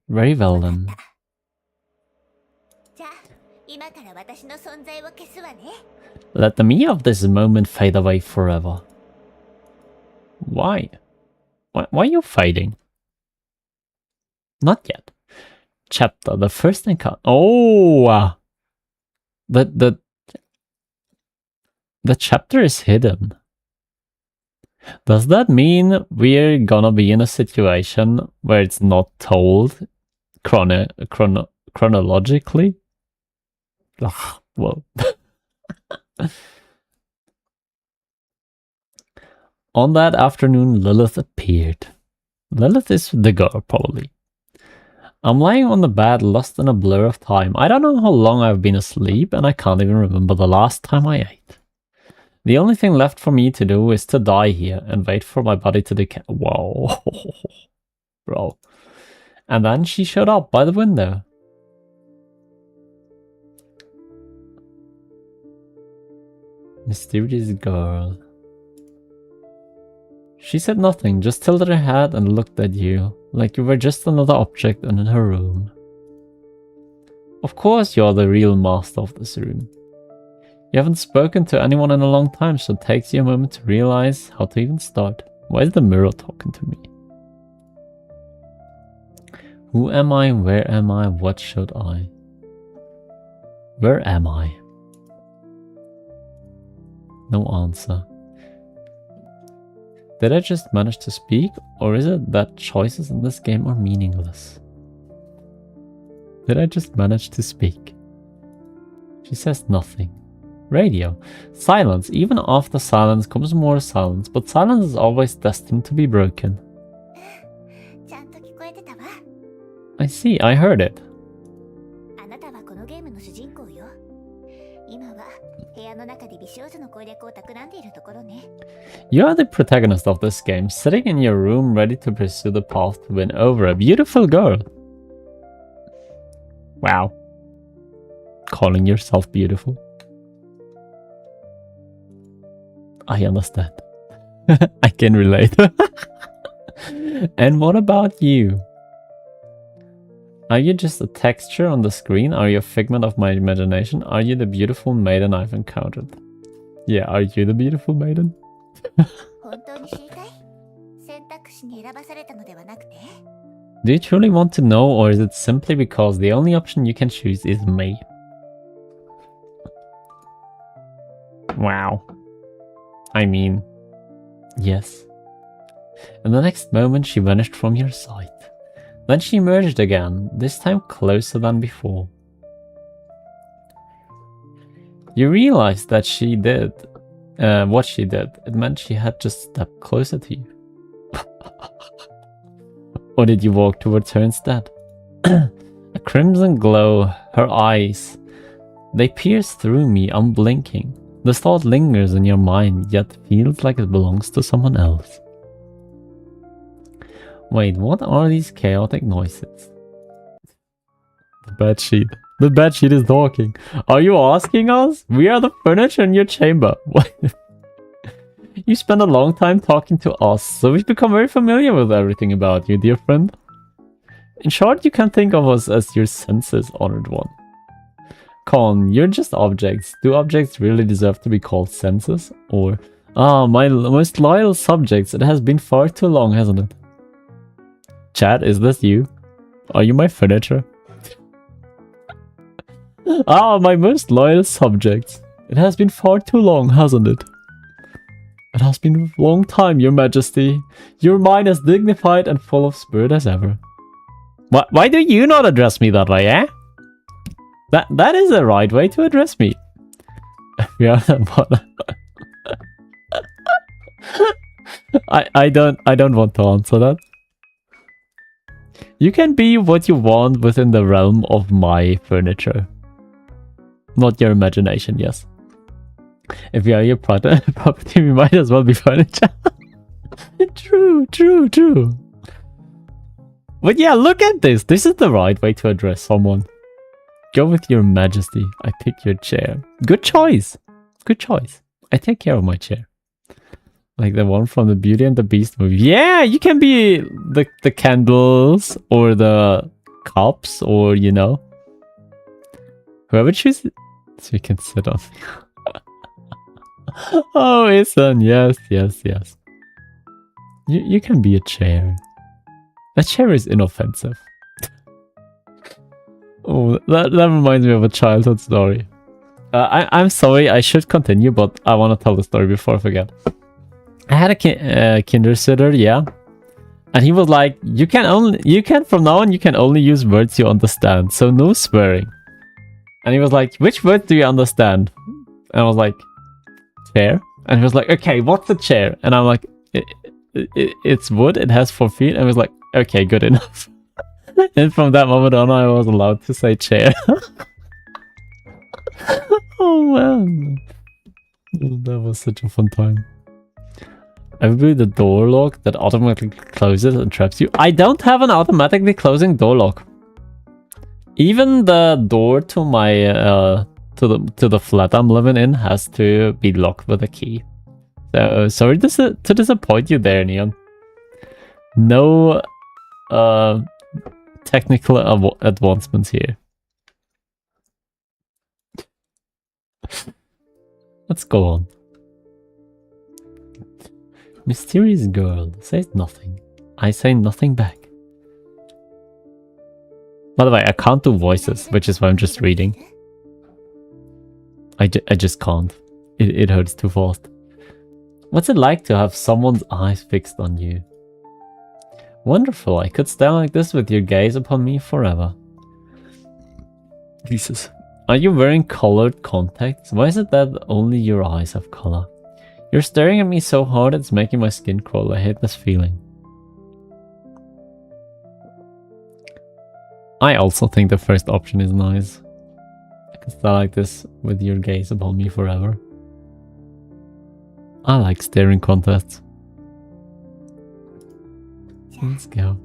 Very well then. Let the me of this moment fade away forever. Why? Why are you fading? Not yet. Chapter, the first encounter. Oh! The chapter is hidden. Does that mean we're gonna be in a situation where it's not told chronologically? Ugh, well. On that afternoon, Lilith appeared. Lilith is the girl, probably. I'm lying on the bed, lost in a blur of time. I don't know how long I've been asleep, and I can't even remember the last time I ate. The only thing left for me to do is to die here and wait for my body to decay. Whoa. Bro. And then she showed up by the window. Mysterious girl. She said nothing, just tilted her head and looked at you, like you were just another object in her room. Of course you're the real master of this room. You haven't spoken to anyone in a long time, so it takes you a moment to realize how to even start. Why is the mirror talking to me? Who am I? Where am I? What should I? Where am I? No answer. Did I just manage to speak, or is it that choices in this game are meaningless? Did I just manage to speak? She says nothing. Radio. Silence. Even after silence comes more silence, but silence is always destined to be broken. I see, I heard it. You are the protagonist of this game, sitting in your room ready to pursue the path to win over a beautiful girl. Wow. Calling yourself beautiful. I understand. I can relate. And what about you? Are you just a texture on the screen? Are you a figment of my imagination? Are you the beautiful maiden I've encountered? Yeah, are you the beautiful maiden? Do you truly want to know, or is it simply because the only option you can choose is me? Wow. I mean, yes. In the next moment, she vanished from your sight. Then she emerged again, this time closer than before. You realized that she did what she did. It meant she had just stepped closer to you. Or did you walk towards her instead? A crimson glow, her eyes. They pierce through me, unblinking. The thought lingers in your mind, yet feels like it belongs to someone else. Wait, what are these chaotic noises? The bedsheet. The bedsheet is talking. Are you asking us? We are the furniture in your chamber. What? You spend a long time talking to us, so we've become very familiar with everything about you, dear friend. In short, you can think of us as your senses, honored one. Con, you're just objects. Do objects really deserve to be called senses? Or, my most loyal subjects, it has been far too long, hasn't it? Chat, is this you? Are you my furniture? My most loyal subjects. It has been far too long, hasn't it? It has been a long time, your majesty. Your mind as dignified and full of spirit as ever. Why do you not address me that way, eh? That is the right way to address me. Yeah, but I don't want to answer that. You can be what you want within the realm of my furniture. Not your imagination, yes. If you are your property, we might as well be furniture. True. But yeah, look at this. This is the right way to address someone. Go with your majesty. I pick your chair. Good choice. Good choice. I take care of my chair. Like the one from the Beauty and the Beast movie. Yeah, you can be the candles or the cups or, you know. Whoever chooses, so you can sit on. Oh, Ethan, yes. You can be a chair. A chair is inoffensive. Oh, that reminds me of a childhood story. I'm sorry, I should continue, but I want to tell the story before I forget. I had a kinder sitter, yeah, and he was like, "You can from now on you can only use words you understand, so no swearing." And he was like, "Which words do you understand?" And I was like, "Chair." And he was like, "Okay, what's a chair?" And I'm like, "It's wood. It has 4 feet." And I was like, "Okay, good enough." And from that moment on, I was allowed to say chair. Oh man, that was such a fun time. I will the door lock that automatically closes and traps you. I don't have an automatically closing door lock. Even the door to my to the flat I'm living in has to be locked with a key. So sorry to disappoint you there, Neon. No technical advancements here. Let's go on. Mysterious girl says nothing. I say nothing back. By the way, I can't do voices, which is why I'm just reading. I just can't. It hurts too fast. What's it like to have someone's eyes fixed on you? Wonderful, I could stand like this with your gaze upon me forever. Jesus. Are you wearing colored contacts? Why is it that only your eyes have color? You're staring at me so hard it's making my skin crawl. I hate this feeling. I also think the first option is nice. I can start like this with your gaze upon me forever. I like staring contests. Let's go.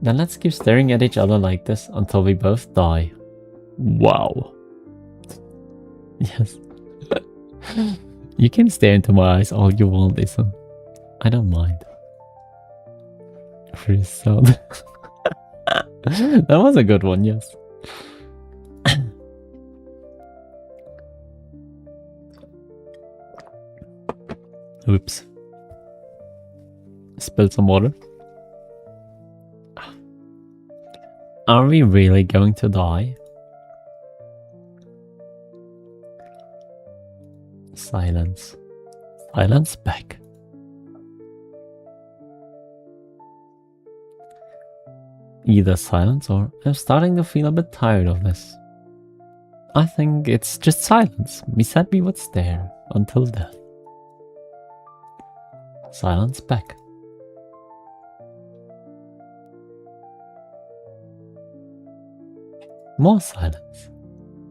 Then let's keep staring at each other like this until we both die. Wow. Yes. You can stare into my eyes all you want, Ethan. I don't mind. Free sound. That was a good one, yes. Oops. Spilled some water. Are we really going to die? Silence. Silence back. Either silence or I'm starting to feel a bit tired of this. I think it's just silence. Me said we would stare until death. Silence back. More silence.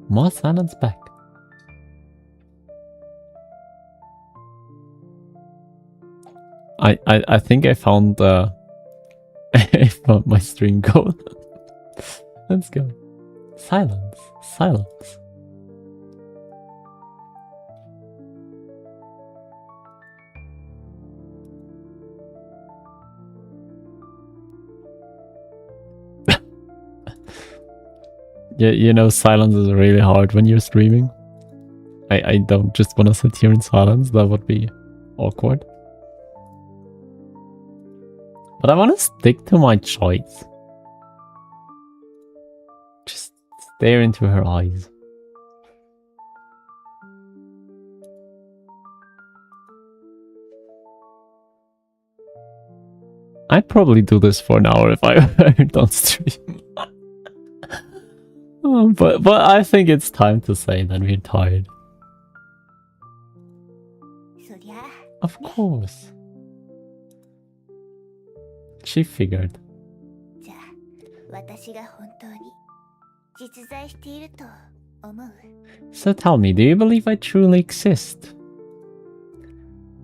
More silence back. I think I found I found my stream code. Let's go. Silence. Silence. Yeah, you know, silence is really hard when you're streaming. I don't just want to sit here in silence. That would be awkward. But I want to stick to my choice. Just stare into her eyes. I'd probably do this for an hour if I don't stream. But I think it's time to say that we're tired. Of course. She figured. So tell me, do you believe I truly exist?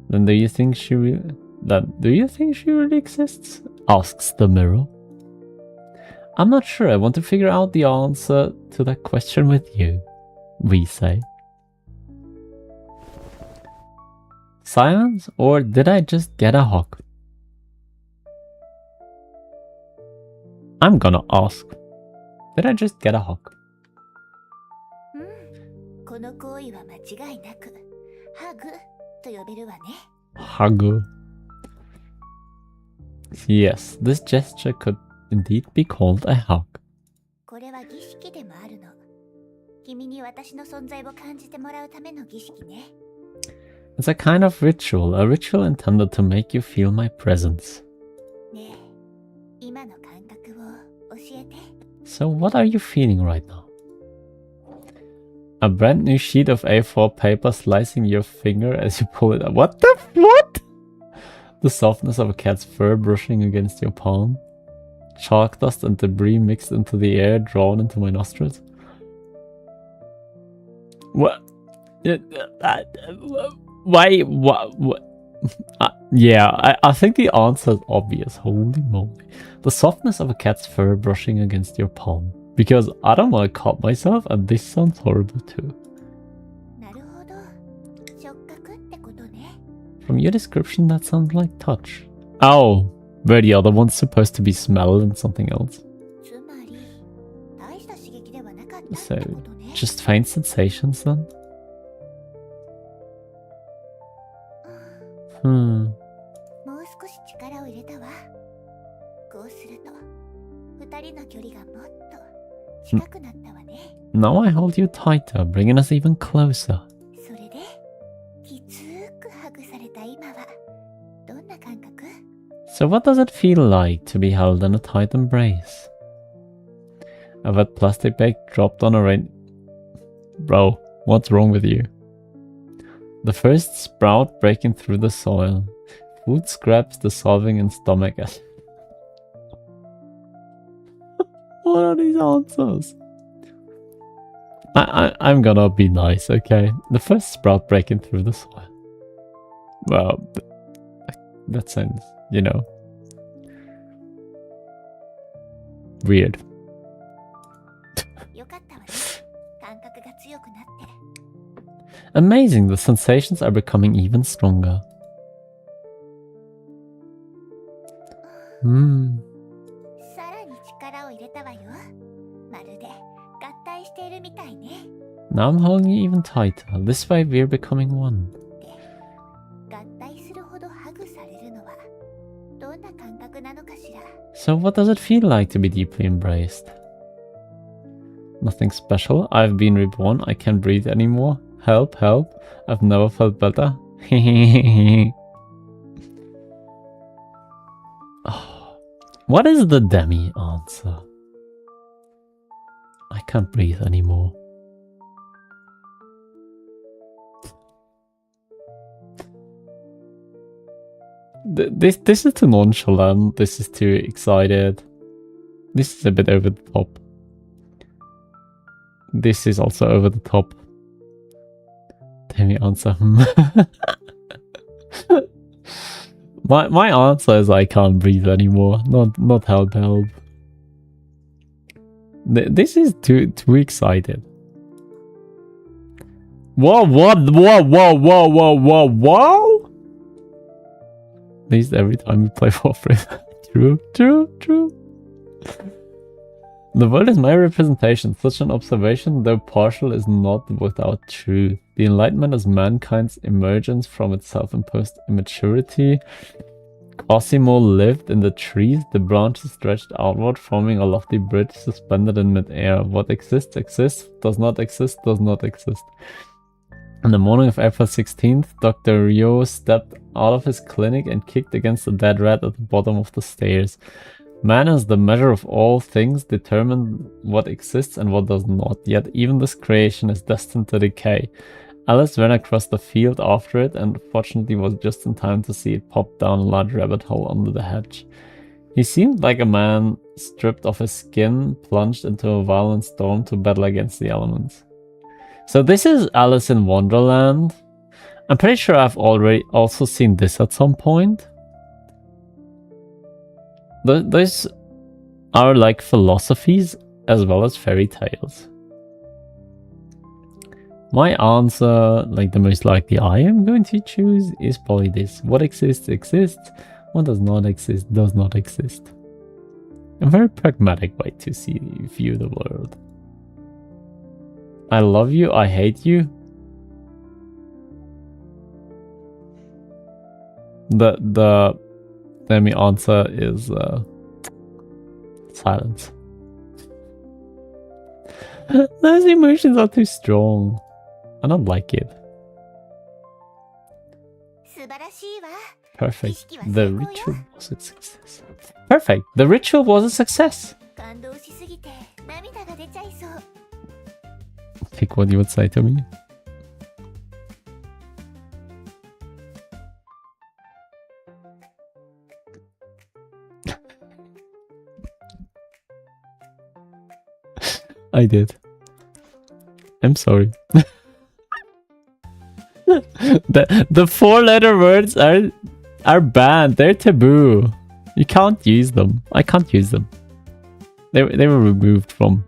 Then do you think she really exists? Asks the mirror. I'm not sure. I want to figure out the answer to that question with you, we say. Silence, or did I just get a hug? I'm gonna ask. Did I just get a hug? の行為は間違いなくハグと呼べるわね。 Hug. Yes, this gesture could indeed be called a hug. これは儀式でもあるの。君に私の存在を感じてもらうための儀式ね。 It's a kind of ritual, a ritual intended to make you feel my presence. ねえ、今の感覚を教えて。 So what are you feeling right now? A brand new sheet of A4 paper slicing your finger as you pull it up. What? The softness of a cat's fur brushing against your palm. Chalk dust and debris mixed into the air drawn into my nostrils. What? Why? What? Yeah, I think the answer is obvious. Holy moly. The softness of a cat's fur brushing against your palm. Because I don't want to cut myself and this sounds horrible too. なるほど。触覚ってことね。 From your description, that sounds like touch. Oh, were the other ones supposed to be smell and something else? つまり、大した刺激ではなかったっ So, てことね。 just faint sensations then? もう少し力を入れたわ。こうすると、二人の距離がもっと近くなったわね。 Now I hold you tighter, bringing us even closer. それで、きつくハグされた今は、どんな感覚？ So what does it feel like to be held in a tight embrace? A wet plastic bag dropped on a rain... Bro, what's wrong with you? The first sprout breaking through the soil. Food scraps dissolving in stomach acid. What are these answers? I'm gonna be nice, okay? The first sprout breaking through the soil. Well, that sounds, you know, weird. よかったわね。感覚が強くなって。 Amazing, the sensations are becoming even stronger. さらに力を入れたわよ。まるで合体しているみたいね。 Now I'm holding you even tighter. This way we're becoming one. で、合体するほどハグされるのはどんな感覚なのかしら。 So what does it feel like to be deeply embraced? Nothing special. I've been reborn. I can't breathe anymore. Help, help. I've never felt better. Oh, what is the demi answer? I can't breathe anymore. This is too nonchalant. This is too excited. This is a bit over the top. This is also over the top. Demi answer. My answer is I can't breathe anymore. Not help. This is too excited. Whoa! At least every time we play Warframe. True. The world is my representation. Such an observation, though partial, is not without truth. The Enlightenment is mankind's emergence from its self-imposed immaturity. Cosimo lived in the trees, the branches stretched outward, forming a lofty bridge suspended in mid-air. What exists, exists. Does not exist, does not exist. On the morning of April 16th, Dr. Rio stepped out of his clinic and kicked against a dead rat at the bottom of the stairs. Man as the measure of all things determine what exists and what does not, yet even this creation is destined to decay. Alice ran across the field after it and fortunately was just in time to see it pop down a large rabbit hole under the hedge. He seemed like a man stripped of his skin, plunged into a violent storm to battle against the elements. So this is Alice in Wonderland. I'm pretty sure I've already also seen this at some point. Those are like philosophies as well as fairy tales. My answer, like the most likely I am going to choose, is probably this. What exists, exists. What does not exist, does not exist. A very pragmatic way to view the world. I love you, I hate you. The answer is silence. Those emotions are too strong. I don't like it. 素晴らしいわ。 Perfect. The ritual was a success. Perfect. The ritual was a success. 感動しすぎて涙が出ちゃいそう。 Pick what you would say to me. I did. I'm sorry. The 4-letter words are banned. They're taboo. You can't use them. I can't use them. They were removed from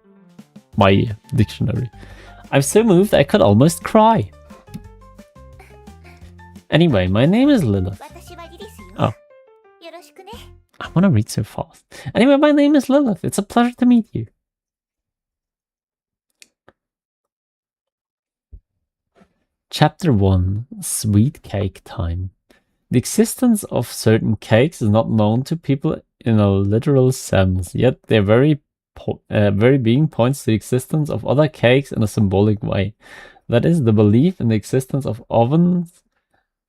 my dictionary. I'm so moved I could almost cry. Anyway, my name is Lilith. 私はリリスよ。 Oh. よろしくね。 I want to read so fast. Anyway, my name is Lilith. It's a pleasure to meet you. Chapter 1. Sweet Cake Time. The existence of certain cakes is not known to people in a literal sense, yet their very being points to the existence of other cakes in a symbolic way. That is, the belief in the existence of ovens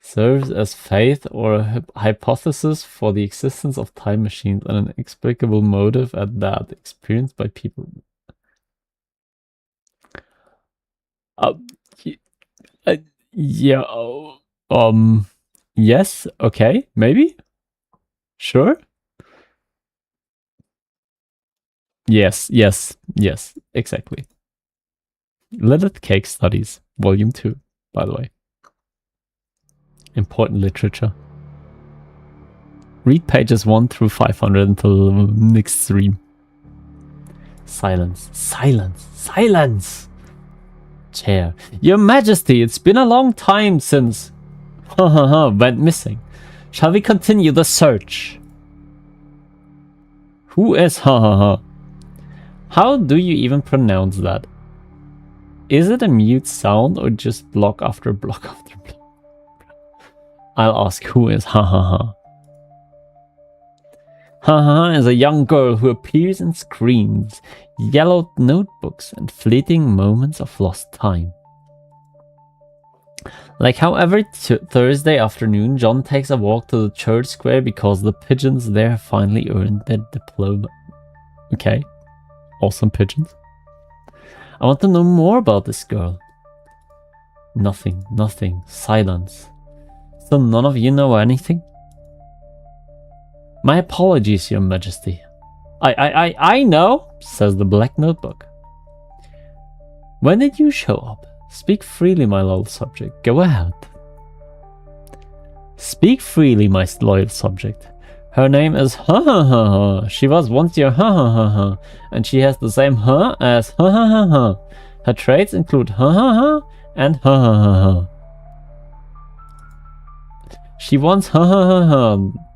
serves as faith or a hypothesis for the existence of time machines, and an inexplicable motive at that, experienced by people. Yeah. Yes. Okay. Maybe. Sure. Yes. Exactly. Lilith Cake Studies, Volume 2, by the way. Important literature. Read pages 1 through 500 until next stream. Silence. Chair. Your Majesty, it's been a long time since went missing. Shall we continue the search? Who is How do you even pronounce that? Is it a mute sound or just block after block after block? I'll ask who is is a young girl who appears in screens, yellowed notebooks, and fleeting moments of lost time. Like how every Thursday afternoon, John takes a walk to the church square because the pigeons there have finally earned their diploma. Okay, awesome pigeons. I want to know more about this girl. Nothing. Silence. So none of you know anything? My apologies, Your Majesty. I know, says the black notebook. When did you show up? Speak freely, my loyal subject. Go ahead. Speak freely, my loyal subject. Her name is She was once your and she has the same as Her traits include and She wants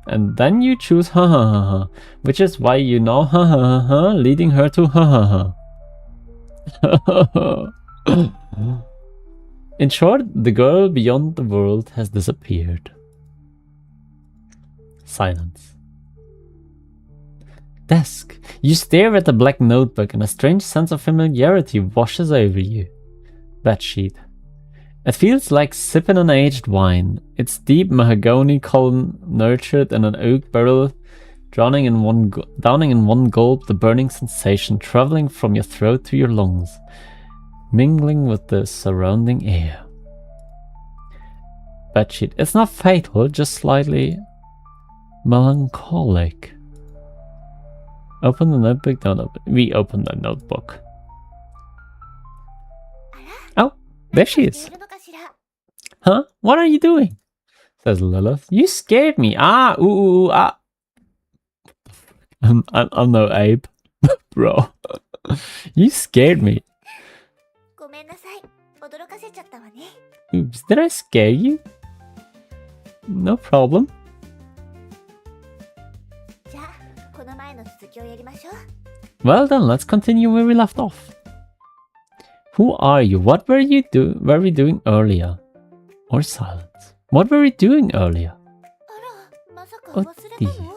and then you choose which is why you know leading her to In short, the girl beyond the world has disappeared. Silence. Desk. You stare at the black notebook and a strange sense of familiarity washes over you. Bedsheet. It feels like sipping an aged wine. Its deep mahogany column nurtured in an oak barrel, downing in one gulp, the burning sensation traveling from your throat to your lungs, mingling with the surrounding air. Bedsheet. It's not fatal, just slightly melancholic. Open the notebook. Don't open. We open the notebook. Oh, there she is. Huh? What are you doing? Says Lilith. You scared me. I'm no Abe. Bro. You scared me. Oops, did I scare you? No problem. Well then, let's continue where we left off. Who are you? What were we doing earlier? Or silence. What were we doing earlier? あら、まさか Oh 忘れた dear. の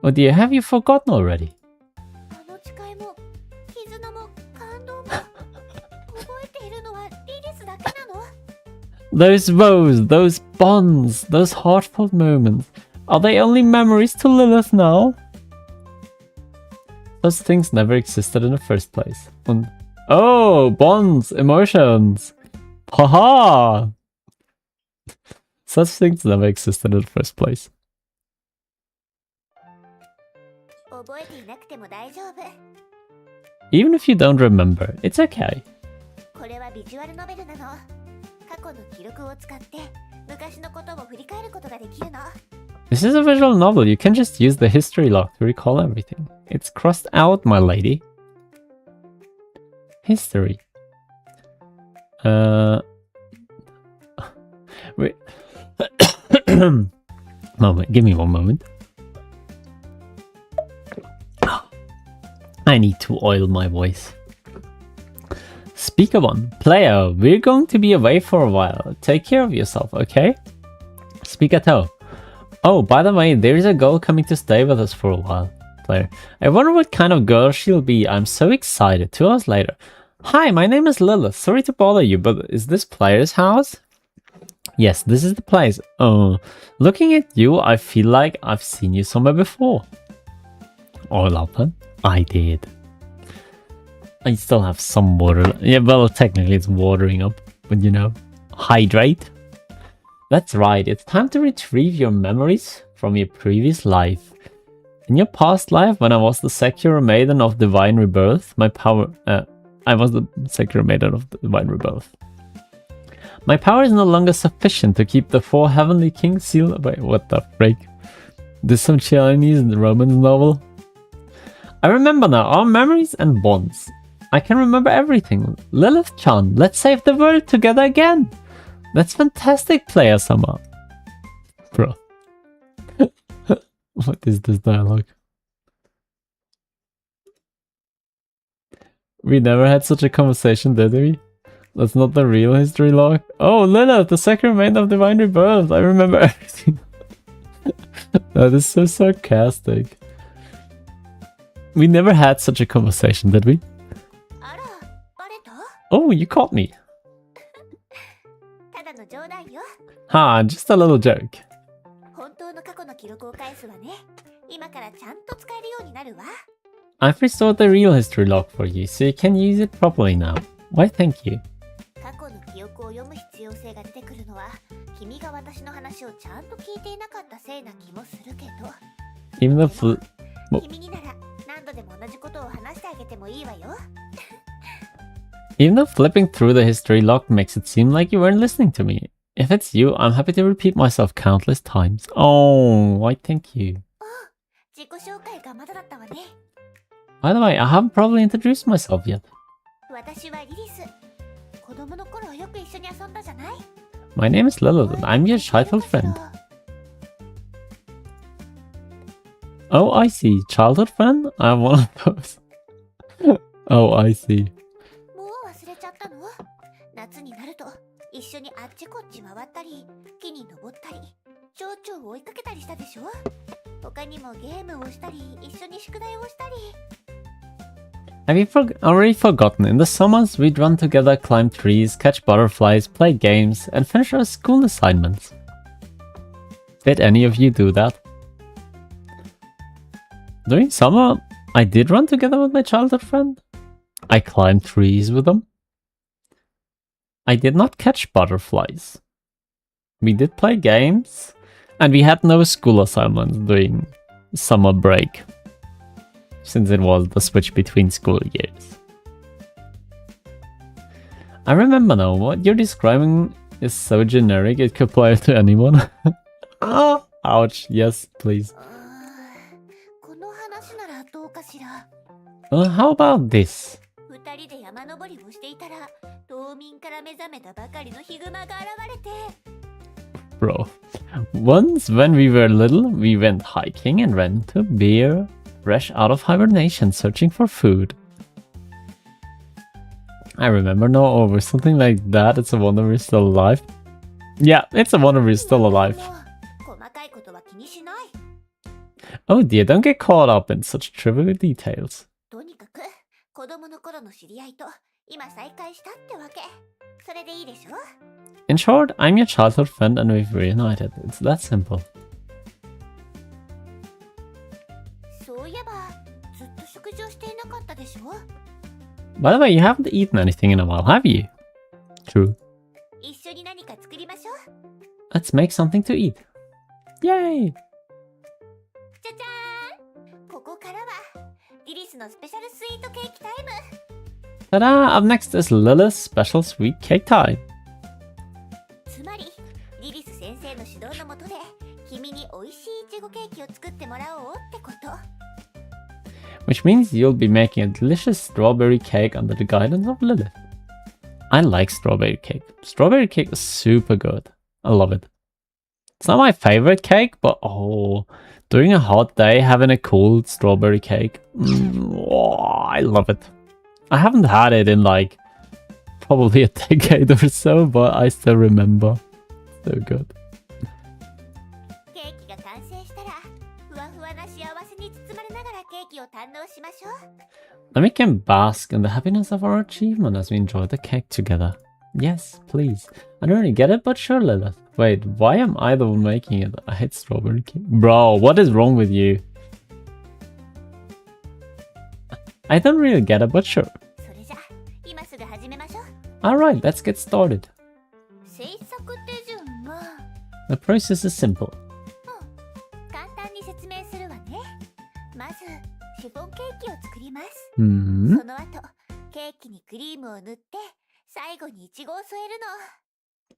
Oh dear, have you forgotten already? あの誓いも絆も感動も覚えているのはリリスだけなの Those vows, those bonds, those heartfelt moments. Are they only memories to Lilith now? Those things never existed in the first place. And oh, bonds, emotions. Haha! Such things never existed in the first place. 覚えていなくても大丈夫 Even if you don't remember, it's okay. これはビジュアルノベルなの過去の記録を使って昔のことを振り返ることができるの This is a visual novel, you can just use the history log to recall everything. It's crossed out, my lady. History. Wait. Moment, give me one moment. I need to oil my voice. Speaker 1. Player, we're going to be away for a while. Take care of yourself, okay? Speaker 2. Oh, by the way, there's a girl coming to stay with us for a while. Player. I wonder what kind of girl she'll be. I'm so excited. 2 hours later. Hi, my name is Lilith. Sorry to bother you, but is this player's house? Yes, this is the place. Oh, looking at you, I feel like I've seen you somewhere before. Oil up, huh? I did. I still have some water. Yeah, well, technically it's watering up, but you know, hydrate. That's right, it's time to retrieve your memories from your previous life. In your past life, when I was the Secular Maiden of Divine Rebirth, I was the Secular Maiden of Divine Rebirth. My power is no longer sufficient to keep the 4 Heavenly Kings sealed. Wait, what the frick? This some Chinese Romance novel? I remember now, our memories and bonds. I can remember everything. Lilith-chan, let's save the world together again. That's fantastic, Player Summer. Bro. What is this dialogue? We never had such a conversation, did we? That's not the real history log. Oh, Lilith, the second maiden of Divine Rebirth. I remember everything. That is so sarcastic. We never had such a conversation, did we? あら、バレた Oh, you caught me. ただの冗談よ Ha, just a little joke. 本当の過去の記録を返すわね今からちゃんと使えるようになるわ I've restored the real history log for you, so you can use it properly now. Why, thank you. 過去の記憶を読む必要性が出てくるのは君が私の話をちゃんと聞いていなかったせいな気もするけど Even the 君になら何度でも同じことを話してあげてもいいわよ Even though flipping through the history log makes it seem like you weren't listening to me. If it's you, I'm happy to repeat myself countless times. Oh, why thank you. 自己紹介がまだだったわね By the way, I haven't probably introduced myself yet. 私はリリス子供の頃よく一緒に遊んだじゃない My name is Lilith and I'm your childhood friend. Oh, I see. Childhood friend? I'm one of those. Oh, I see. もう忘れちゃったの夏になると一緒にあっちこっち回ったり木に登ったり蝶々を追いかけたりしたでしょ他にもゲームをしたり一緒に宿題をしたり Have you already forgotten? In the summers, we'd run together, climb trees, catch butterflies, play games, and finish our school assignments. Did any of you do that? During summer, I did run together with my childhood friend. I climbed trees with them. I did not catch butterflies. We did play games, and we had no school assignments during summer break, since it was the switch between school years. I remember now, what you're describing is so generic it could apply to anyone. Ah, ouch, yes, please. この話ならどうかしら How about this? 二人で山登りをしていたら冬眠から目覚めたばかりのヒグマが現れて Bro. Once when we were little, we went hiking and ran into a bear, fresh out of hibernation, searching for food. I remember now, or something like that. It's a wonder we're still alive. Yeah, it's a wonder we're still alive. 細かいことは気にしない。 Oh dear, don't get caught up in such trivial details. とにかく子供の頃の知り合いと今再会したってわけ。それでいいでしょ？ In short, I'm your childhood friend and we've reunited. It's that simple. そういえばずっと食事をしていなかったでしょ？ By the way, you haven't eaten anything in a while, have you? True. 一緒に何か作りましょう。 Let's make something to eat. Yay! じゃじゃーん。ここからはリリスのスペシャルスイートケーキタイム。 Ta-da! Up next is Lilith's special sweet cake time. つまりリリス先生の指導のもとで君に美味しいイチゴケーキを作ってもらおうってこと。 Which means you'll be making a delicious strawberry cake under the guidance of Lilith. I like strawberry cake. Strawberry cake is super good. I love it. It's not my favorite cake, but oh, during a hot day, having a cold strawberry cake, I love it. I haven't had it in like probably a decade or so, but I still remember. So good. ケーキが完成したらふわふわな幸せに包まれながらケーキを堪能しましょう。 Then we can bask in the happiness of our achievement as we enjoy the cake together. Yes, please. I don't really get it, but sure, Lilith. Wait, why am I the one making it? I hate strawberry cake. Bro, what is wrong with you? I don't really get it, but sure. それじゃ今すぐ始めましょう。 Alright, let's get started. 制作手順は The process is simple. 簡単に説明するわね。まずシフォンケーキを作ります。 Hmm. その後ケーキにクリームを塗って最後にイチゴを添えるの。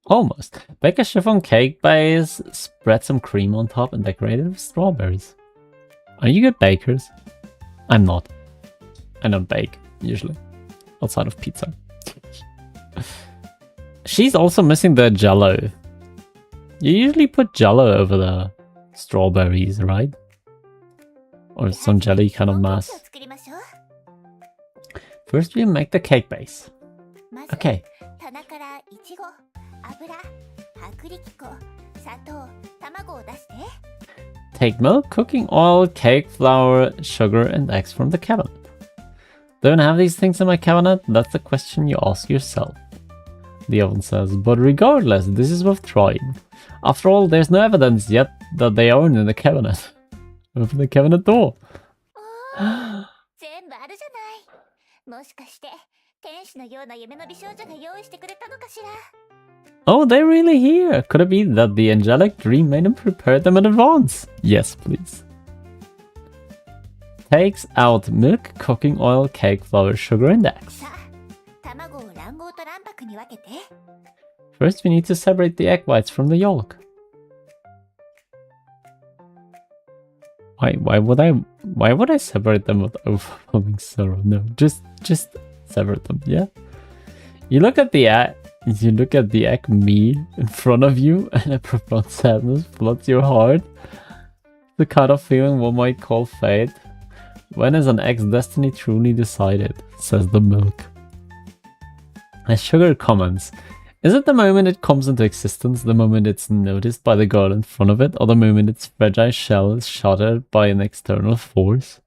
Almost. Bake a chiffon cake base, spread some cream on top, and decorate it with strawberries. Are you good bakers? I'm not. I don't bake, usually. Outside of pizza. She's also missing the jello. You usually put jello over the strawberries, right? Or some jelly kind of シフォンケーキを mass. 作りましょう。 First, we make the cake base. まず Okay. 棚からイチゴ、油、薄力粉、砂糖、卵を出して。 Take milk, cooking oil, cake flour, sugar, and eggs from the cabinet. Don't have these things in my cabinet? That's the question you ask yourself. The oven says, but regardless, this is worth trying. After all, there's no evidence yet that they aren't in the cabinet. Open the cabinet door. 全部あるじゃない。もしかして天使のような夢の美少女が用意してくれたのかしら。 Oh, they're really here. Could it be that the angelic dream maiden prepared them in advance? Yes, please. Takes out milk, cooking oil, cake flour, sugar, and eggs. さあ、卵を卵黄と卵白に分けて。 First, we need to separate the egg whites from the yolk. Why would I separate them with overwhelming sorrow? No, just separate them, yeah? You look at the egg me in front of you and a profound sadness floods your heart. The kind of feeling one might call fate. When is an egg's destiny truly decided? Says the milk. As sugar comments, is it the moment it comes into existence, the moment it's noticed by the girl in front of it, or the moment its fragile shell is shattered by an external force?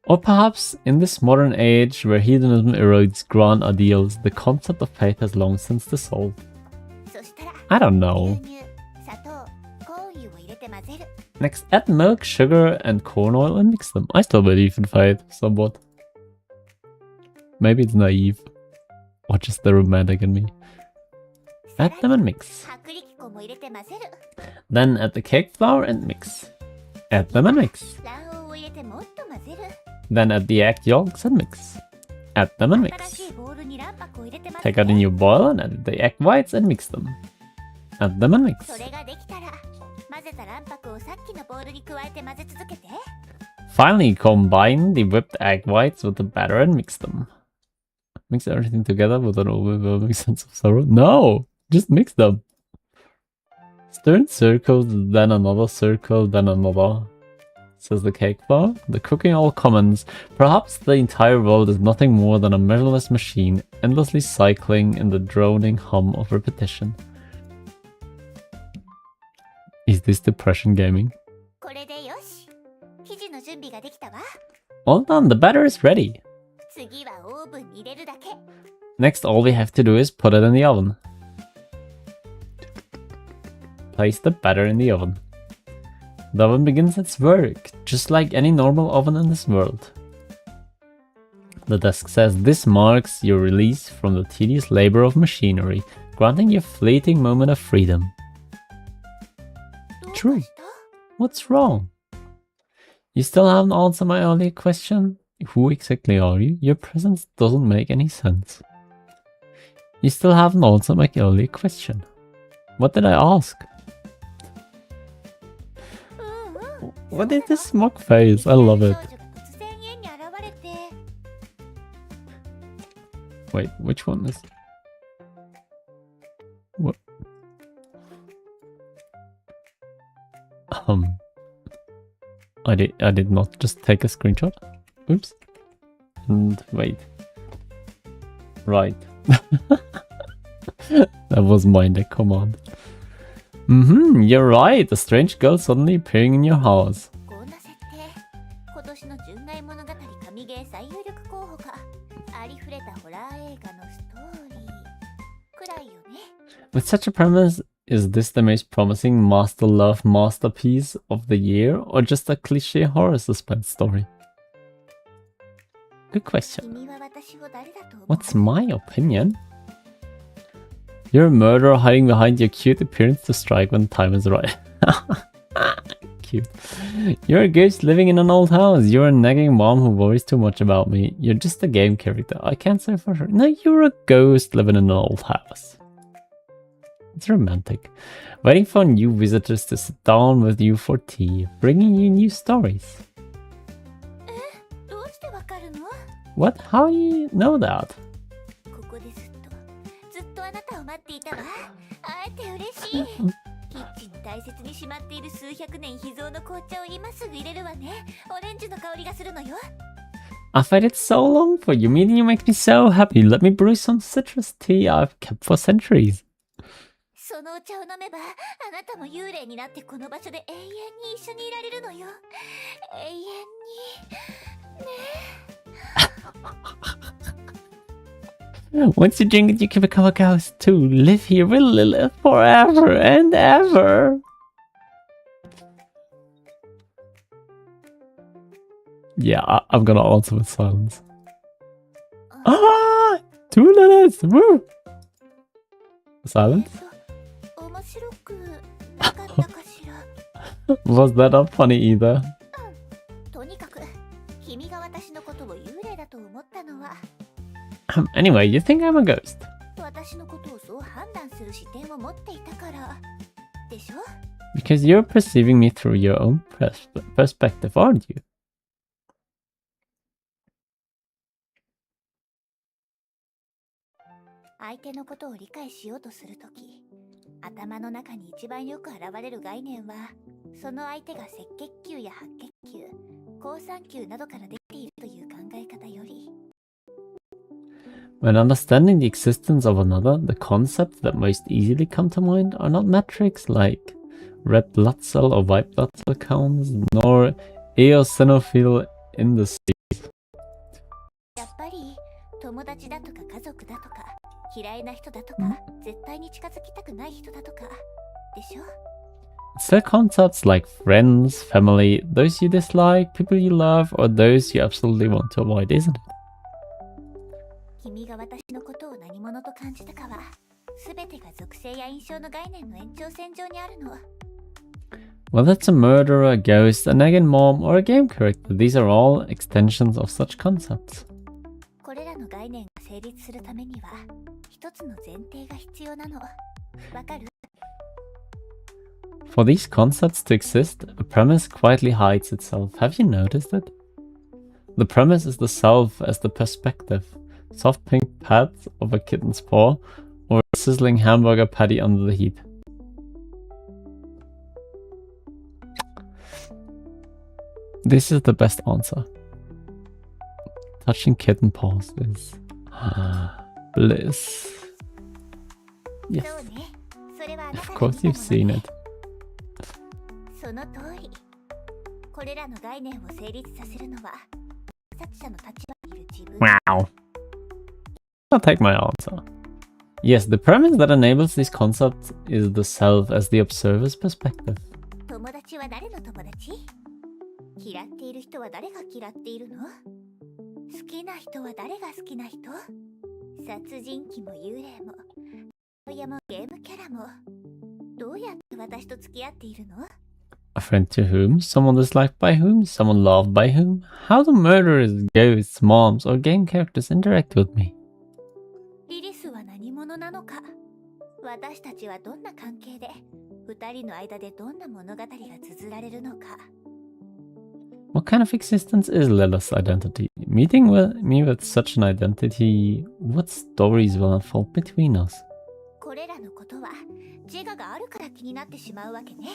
Or perhaps, in this modern age where hedonism erodes grand ideals, the concept of fate has long since dissolved. そしたら I don't know. 牛乳、砂糖、コーン油を入れて混ぜる。 Next, add milk, sugar, and corn oil and mix them. I still believe in fate, somewhat. Maybe it's naive. Or just the romantic in me. Add them and mix. 薄力粉も入れて混ぜる。 Then add the cake flour and mix. Add them and mix. 卵黄を入れてもっと混ぜる。 Then add the egg yolks and mix. Add them and 新し mix. いボウルに卵白を入れて混 Take ぜ out a て。 new boil and add the egg whites and mix them. Add them and mix. それができたら混ぜた卵白をさっきのボウルに加えて混ぜ続けて。 Finally, combine the whipped egg whites with the batter and mix them. Mix everything together with an overwhelming sense of sorrow? No! Just mix them. Stir in circles, then another circle, then another. says the cake bar. The cooking all commons. Perhaps the entire world is nothing more than a measureless machine, endlessly cycling in the droning hum of repetition. Is this depression gaming? これでよし。生地の準備ができたわ。All done, the batter is ready. 次はオーブンに入れるだけ。Next, all we have to do is put it in the oven. Place the batter in the oven. The oven begins its work, just like any normal oven in this world. The desk says this marks your release from the tedious labor of machinery, granting you a fleeting moment of freedom. どうか True. した？ What's wrong? You still haven't answered my earlier question? Who exactly are you? Your presence doesn't make any sense. You still haven't answered my earlier question. What did I ask? うんうん。 What is this smug face? I love it. 少女が突然家に現れて。 Wait, which one is... What? I did not just take a screenshot. Oops. And wait. Right. That was my neck command. You're right. A strange girl suddenly appearing in your house. こんな設定。今年の純愛物語神ゲー最有力候補か。ありふれたホラー映画のストーリー。くらいよね。 With such a premise, is this the most promising master love masterpiece of the year, or just a cliche horror suspense story? Good question. 君は私を誰だと思う？ What's my opinion? You're a murderer hiding behind your cute appearance to strike when the time is right. Cute. You're a ghost living in an old house. You're a nagging mom who worries too much about me. You're just a game character. I can't say for sure. No, you're a ghost living in an old house. It's romantic. Waiting for new visitors to sit down with you for tea, bringing you new stories. どうしてわかるの？ What? How do you know that? ここでずっとあなたを待っていたわ。会えて嬉しい。キッチンに大切にしまっている数百年秘蔵の紅茶を今すぐ入れるわね。オレンジの香りがするのよ。 I've waited so long for you. Meeting you makes me so happy. Let me brew some citrus tea I've kept for centuries. そのお茶を飲めば、あなたも幽霊になってこの場所で永遠に一緒にいられるのよ。永遠に。ね。 Once you drink it, you can become a ghost too. Live here with Lilith forever and ever. Yeah, I'm gonna answer with silence. Ah! 2 Liliths! Woo! Silence? 面白くなかったかしら。 Was that not funny either? とにかく、君が私のことを幽霊だと思ったのは、 Anyway, you think I'm a ghost? 私のことをそう判断する視点を持っていたからでしょ？ Because you're perceiving me through your own perspective, aren't you? 相手のことを理解しようとするとき、頭の中に一番よく現れる概念は、その相手が赤血球や白血球、好酸球などからできているという考え方より、 When understanding the existence of another, the concepts that most easily come to mind are not metrics like red blood cell or white blood cell counts, nor eosinophil indices. やっぱり友達だとか家族だとか、嫌いな人だとか、絶対に近づきたくない人だとか、でしょ？ It's the concepts like friends, family, those you dislike, people you love, or those you absolutely want to avoid, isn't it? 君が私のことを何者と感じたかは、すべてが属性や印象の概念の延長線上にあるの。 Whether it's a murderer, a ghost, a nagging mom, or a game character, these are all extensions of such concepts. これらの概念が成立するためには、一つの前提が必要なの。わかる？ For these concepts to exist, a premise quietly hides itself. Have you noticed it? The premise is the self as the perspective. Soft pink pads of a kitten's paw, or a sizzling hamburger patty under the heat. This is the best answer. Touching kitten paws is bliss. Yes, そうね。それはあな of たが course 見 you've たも seen のね。 it. その通り。これらの概念を成立させるのは、作者の立場にいる自分。 Wow. I'll take my answer. Yes, the premise that enables these concepts is the self as the observer's perspective. 友達は誰の友達？嫌っている人は誰が嫌っているの？好きな人は誰が好きな人？殺人鬼も幽霊も親もゲームキャラもどうやって私と付き合っているの？ A friend to whom, someone disliked by whom, someone loved by whom. How do murderers, ghosts, mobs, or game characters interact with me? リリスは何者なのか？私たちはどんな関係で二人の間でどんな物語が綴られるのか？ What kind of existence is Lilith's identity? Meeting me with such an identity, what stories will unfold between us? これらのことは自我があるから気になってしまうわけね。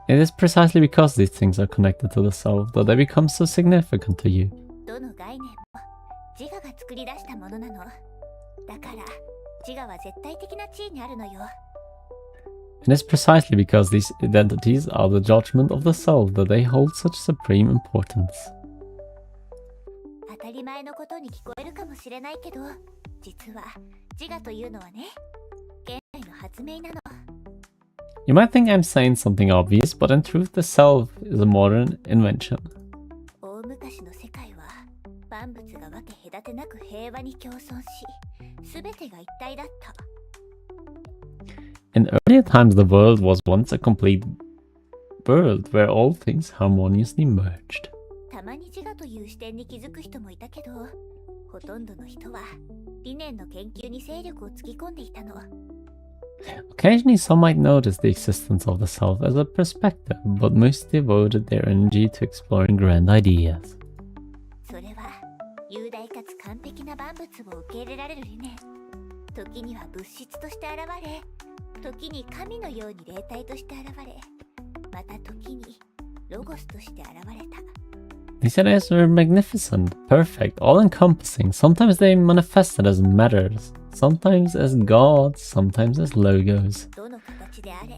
It is precisely because these things are connected to the self that they become so significant to you. どの概念も自我が作り出したものなの。だから自我は絶対的な地位にあるのよ。 It is precisely because these identities are the judgment of the self that they hold such supreme importance. 当たり前のことに聞こえるかもしれないけど、実は自我というのはね、現代の発明なの。 You might think I'm saying something obvious, but in truth the self is a modern invention. 大昔の世界は万物が分け隔てなく平和に共存し、すべてが一体だった。 In earlier times the world was once a complete world where all things harmoniously merged. たまに自我という視点に気づく人もいたけど、ほとんどの人は理念の研究に精力をつぎ込んでいたの。 Occasionally some might notice the existence of the self as a perspective, but most devoted their energy to exploring grand ideas. それは雄大かつ完璧な万物を受け入れられる理念。時には物質として現れ、時に神のように霊体として現れ、また時にロゴスとして現れた。 These ideas were magnificent, perfect, all-encompassing. Sometimes they manifested as matters, sometimes as gods, sometimes as logos. どの形であれ、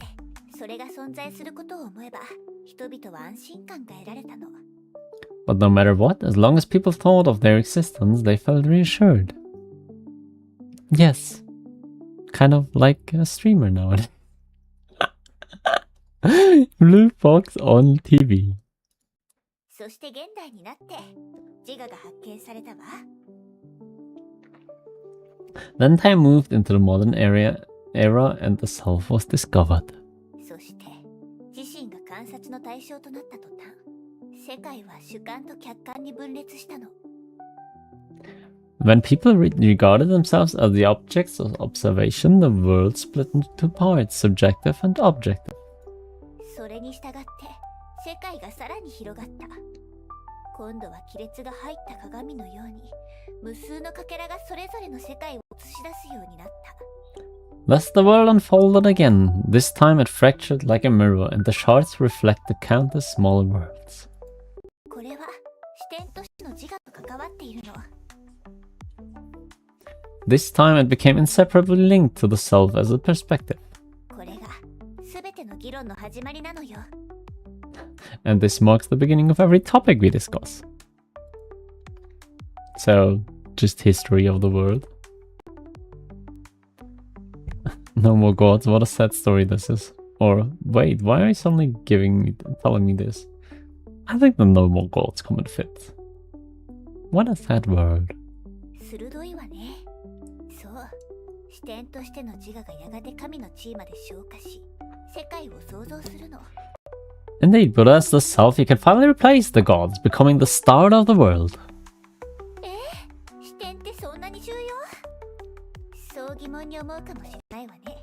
それが存在することを思えば、人々は安心感が得られたの。 But no matter what, as long as people thought of their existence, they felt reassured. Yes. Kind of like a streamer nowadays. Blue Fox on TV. そして現代になって自我が発見されたわ。 Then time moved into the modern era and the self was discovered. そして自身が観察の対象となった途端、世界は主観と客観に分裂したの。 When people regarded themselves as the objects of observation, the world split into two parts, subjective and objective. それに従って世界がさらに広がった。今度は亀裂が入った鏡のように、無数のかけらがそれぞれの世界を映し出すようになった。 Thus the world unfolded again. This time it fractured like a mirror, and the shards reflect the countless smaller worlds. これは視点としての自我と関わっているの。 This time it became inseparably linked to the self as a perspective. これが全ての議論の始まりなのよ。 And this marks the beginning of every topic we discuss. So, just history of the world. No more gods, what a sad story this is. Or, wait, why are you suddenly telling me this? I think the no more gods come and fit. What a sad word. 鋭いわね。そう、視点としての自我がやがて神の地位まで昇華し、世界を創造するの。 Indeed, but as the self, you can finally replace the gods, becoming the star of the world. 視点ってそんなに重要？そう疑問に思うかもしれないわね。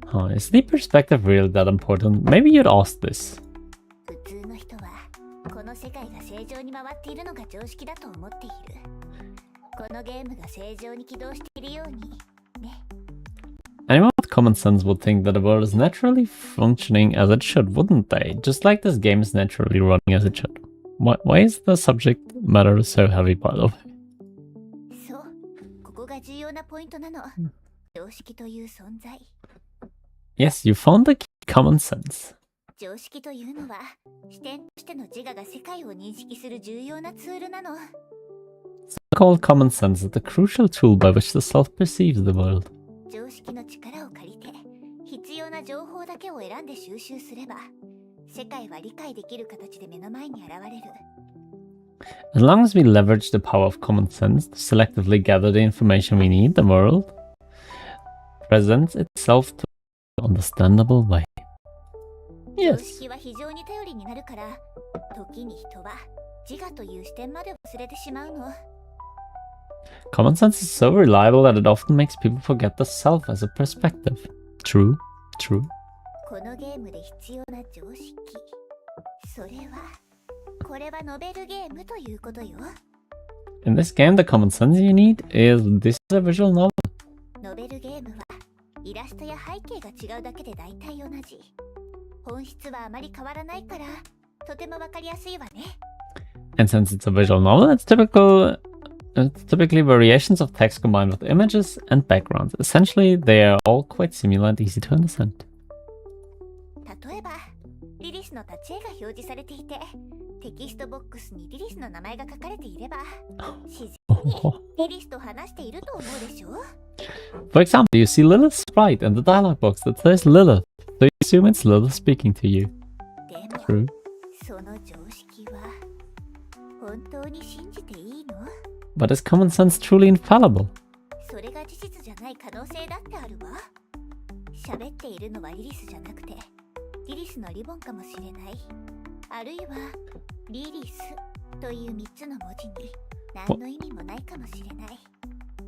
Huh, is the perspective really that important? Maybe you'd ask this. 普通の人はこの世界が正常に回っているのが常識だと思っている。このゲームが正常に起動しているようにね。Anyone with common sense would think that the world is naturally functioning as it should, wouldn't they? Just like this game is naturally running as it should. Why is the subject matter so heavy, by the way? そう、ここが重要なポイントなの。常識という存在。Yes, you found the key, common sense. 常識というのは、視点としての自我が世界を認識する重要なツールなの。So-called common sense is the crucial tool by which the self perceives the world. 常識の力を借りて、必要な情報だけを選んで収集すれば、世界は理解できる形で目の前に現れる。As long as we leverage the power of common sense to selectively gather the information we need, the world presents itself to an understandable way. 常識は非常に頼りになるから、時に人は自我という視点まで忘れてしまうの。Common sense is so reliable that it often makes people forget the self as a perspective. True, true. このゲームで必要な常識。それは、これはノベルゲームということよ。In this game, the common sense you need is this is a visual novel. ノベルゲームは、イラストや背景が違うだけで大体同じ。本質はあまり変わらないから、とてもわかりやすいわね。And since it's a visual novel, it's typically variations of text combined with images and backgrounds. Essentially, they are all quite similar and easy to understand. 例えば、リリスの立ち絵が表示されていて、テキストボックスにリリスの名前が書かれていれば、自然にリリスと話していると思うでしょ？ For example, you see Lilith's sprite in the dialog box that says Lilith, so you assume it's Lilith speaking to you. でも、 True. その常識は本当に信じていいの？ But is common sense truly infallible? それが事実じゃない可能性だってあるわ。喋っているのはリリスじゃなくて、リリスのリボンかもしれない。あるいは、リリスという3つの文字に何の意味もないかもしれない。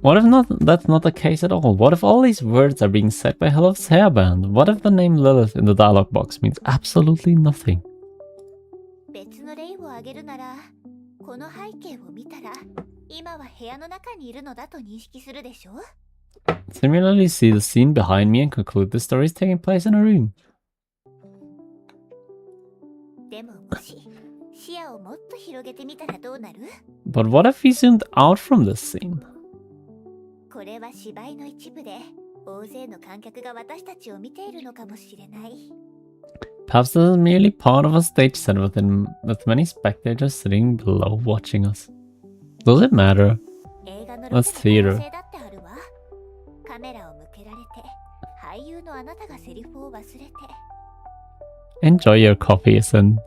What if that's not the case at all? What if all these words are being said by Lilith's hairband? What if the name Lilith in the dialog box means absolutely nothing? 別の例を挙げるなら、この背景を見たら、今は部屋の中にいるのだと認識するでしょ？ Similarly, see the scene behind me and conclude the story is taking place in a room. でももし、視野をもっと広げてみたらどうなる？ But what if we zoomed out from this scene? これは芝居の一部で、大勢の観客が私たちを見ているのかもしれない。Perhaps this is merely part of a stage set with many spectators sitting below watching us. Does it matter? 映画の That's theater. 可能性だってあるわ。カメラを向けられて、俳優のあなたがセリフを忘れて。Enjoy your coffee, son.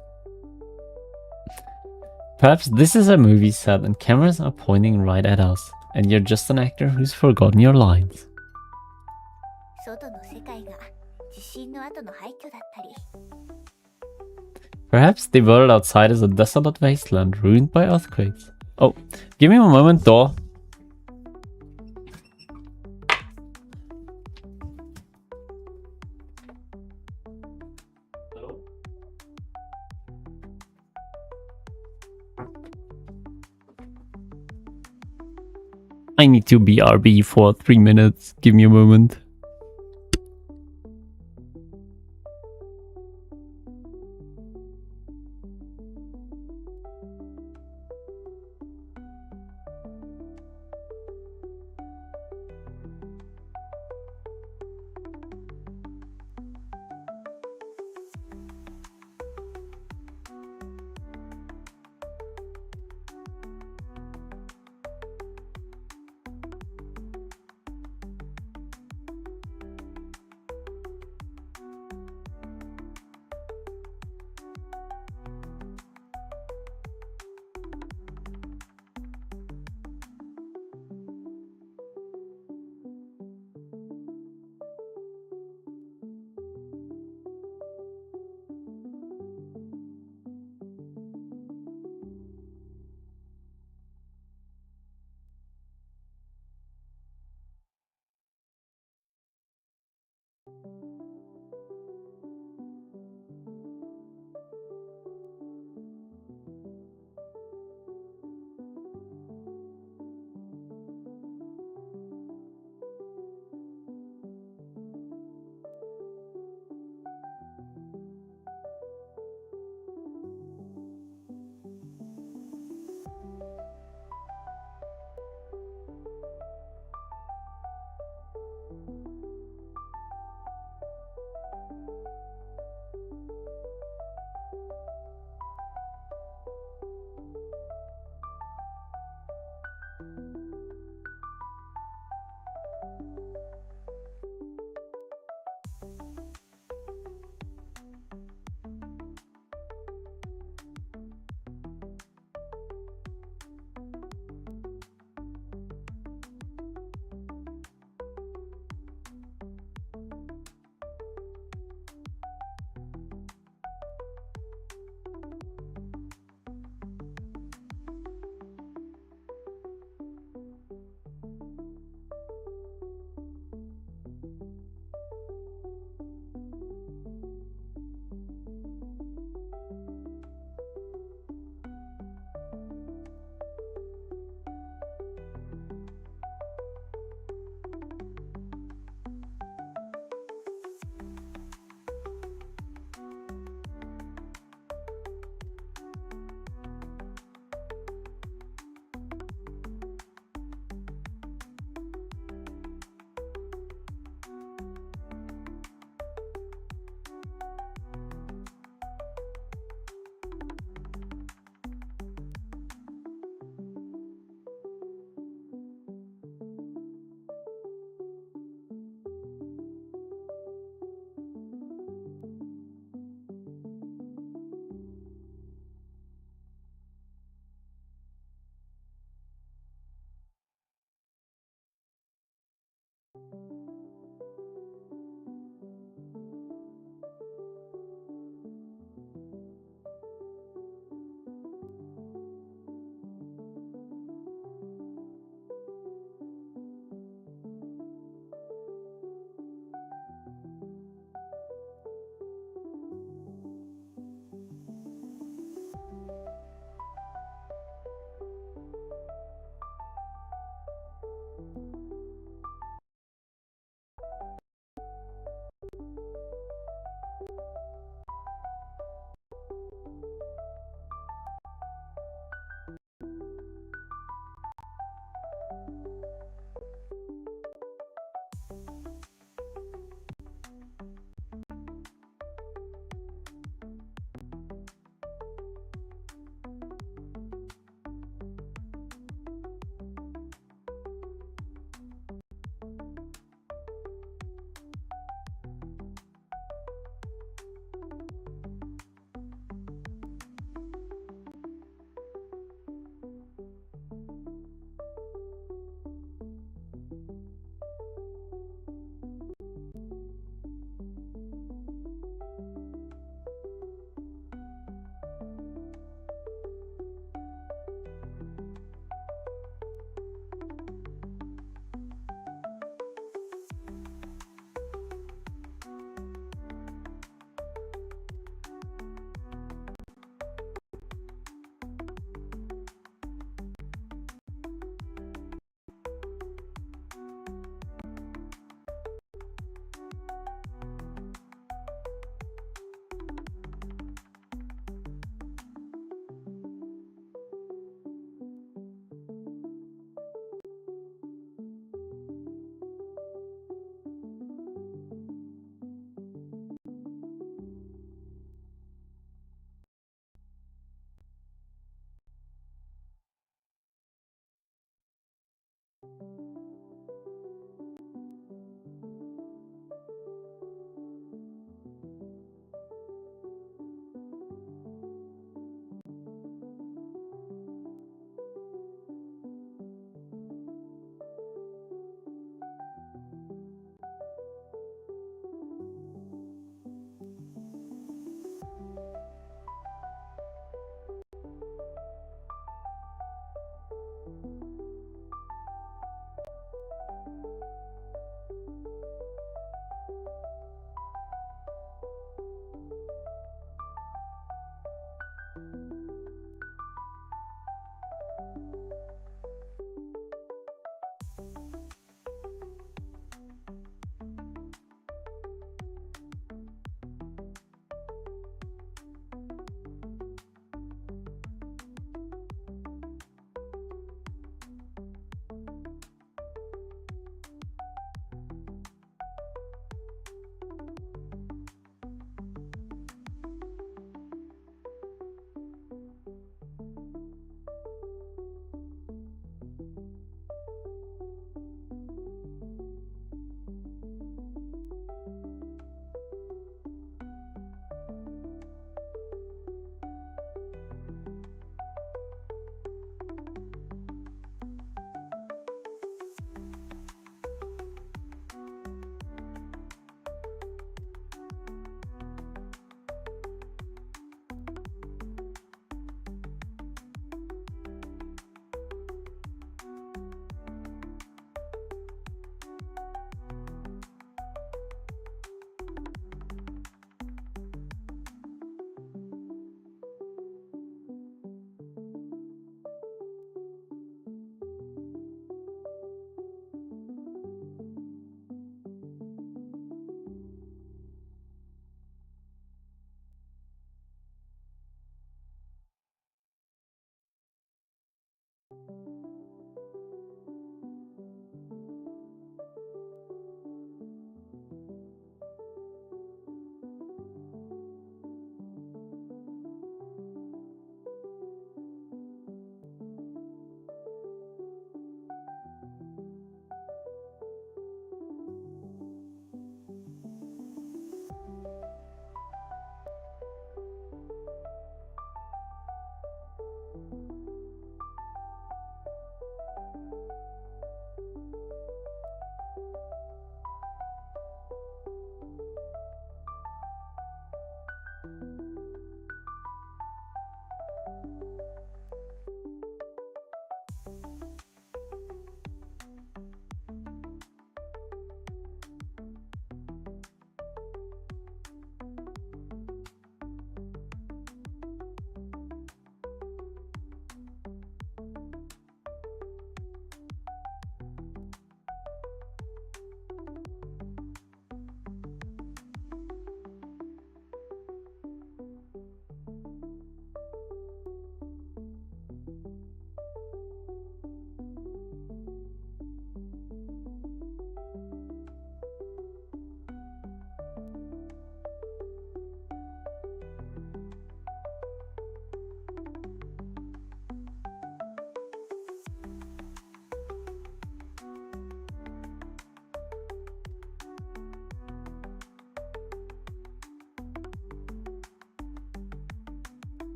Perhaps this is a movie set and cameras are pointing right at us, and you're just an actor who's forgotten your lines. 外の世界が地震の後の廃墟だったり。Perhaps the world outside is a desolate wasteland ruined by earthquakes. Oh, give me a moment, door. I need to BRB for 3 minutes. Give me a moment.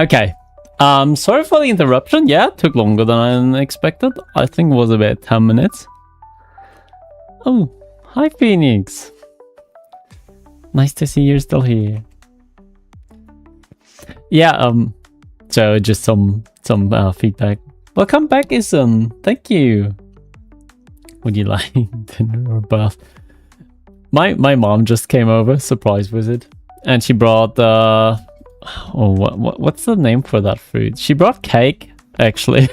Okay. Sorry for the interruption. Yeah, it took longer than I expected. I think it was about 10 minutes. Oh, hi Phoenix. Nice to see you're still here. Yeah, so just some feedback. Welcome back, Ison. Thank you. Would you like dinner or bath? My mom just came over, surprise visit, and she brought what's the name for that food? She brought cake, actually.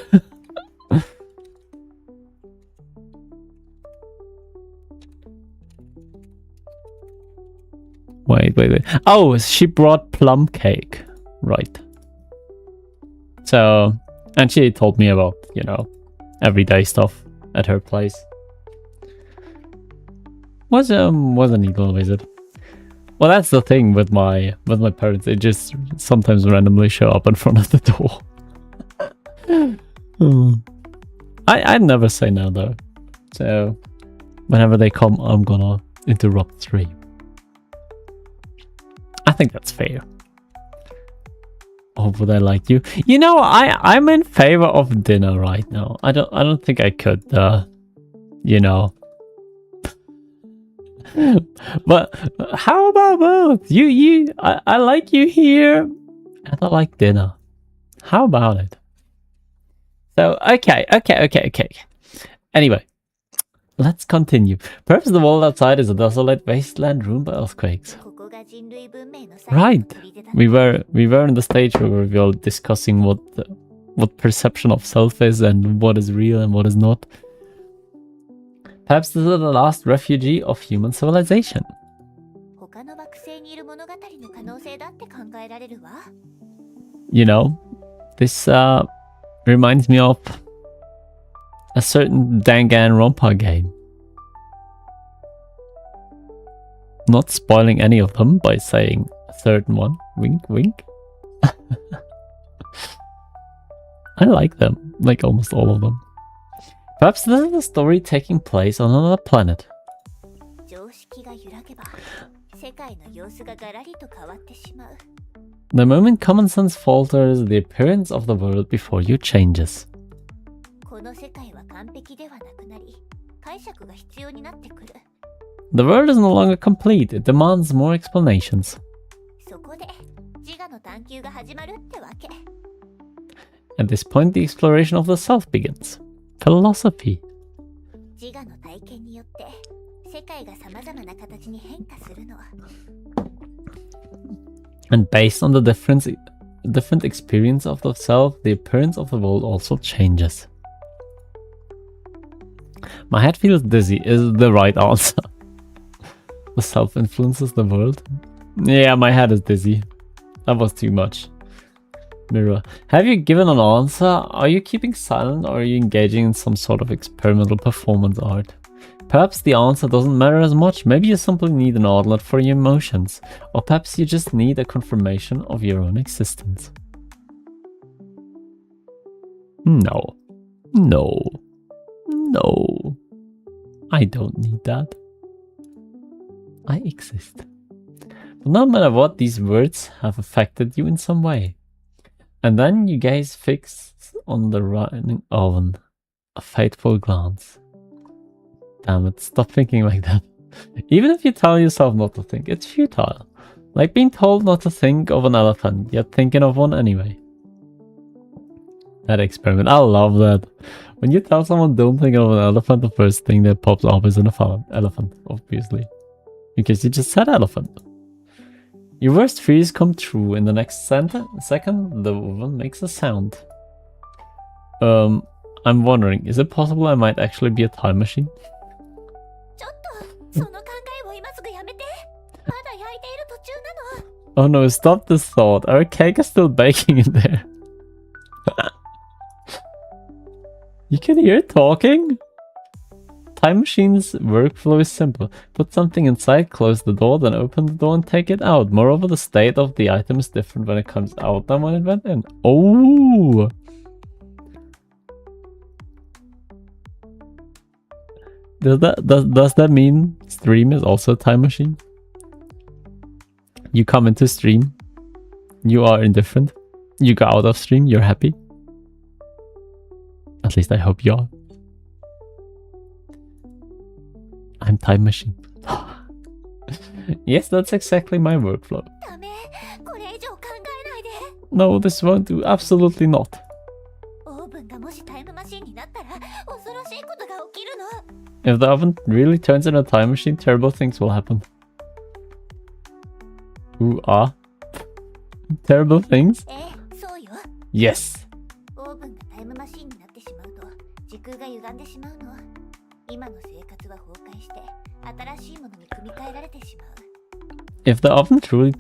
Wait. Oh, she brought plum cake. Right. So, and she told me about, you know, everyday stuff at her place. Was a neat little visit. Well, that's the thing with my parents. They just sometimes randomly show up in front of the door. I'd never say no though. So whenever they come, I'm gonna interrupt stream. I think that's fair. Oh, would I like you? You know, I'm in favor of dinner right now. I don't think I could. You know. But how about both? I like you here, and I like dinner. How about it? So okay. Anyway, let's continue. Perhaps the world outside is a desolate wasteland ruined by earthquakes. Right. We were in the stage where we were discussing what perception of self is and what is real and what is not. Perhaps this is the last refugee of human civilization. You know, this reminds me of a certain Danganronpa game. Not spoiling any of them by saying a certain one. Wink, wink. I like them, like almost all of them. Perhaps this is a story taking place on another planet. The moment common sense falters, the appearance of the world before you changes. The world is no longer complete, it demands more explanations. At this point, the exploration of the self begins. Philosophy. And based on the different experience of the self, the appearance of the world also changes. My head feels dizzy is the right answer. The self influences the world. Yeah, my head is dizzy. That was too much. Mirror. Have you given an answer? Are you keeping silent or are you engaging in some sort of experimental performance art? Perhaps the answer doesn't matter as much. Maybe you simply need an outlet for your emotions. Or perhaps you just need a confirmation of your own existence. No. I don't need that. I exist. But no matter what, these words have affected you in some way. And then you gaze fixed on the running oven. A fateful glance. Damn it, stop thinking like that. Even if you tell yourself not to think, it's futile. Like being told not to think of an elephant, yet thinking of one anyway. That experiment, I love that. When you tell someone don't think of an elephant, the first thing that pops up is an elephant, obviously. Because you just said elephant. Your worst fears come true. In the next second, the woman makes a sound. I'm wondering, is it possible I might actually be a time machine? Oh no, stop this thought. Our cake is still baking in there. You can hear it talking? Time machine's workflow is simple. Put something inside, close the door, then open the door and take it out. Moreover, the state of the item is different when it comes out than when it went in. Oh! Does that mean stream is also a time machine? You come into stream, you are indifferent, You got out of stream, you're happy? At least I hope you are. I'm time machine. Yes, that's exactly my workflow. ダメ。これ以上考えないで。 No, this won't do. Absolutely not. オーブンがもしタイムマシンになったら恐ろしいことが起きるの。 If the oven really turns into a time machine, terrible things will happen. Ooh, ah. Terrible things? ええ、そうよ。 Yes. オーブンがタイムマシンになってしまうと時空が歪んでしまうの。今の生活は崩壊して新しいものに組み替えられてしまう。 If the oven truly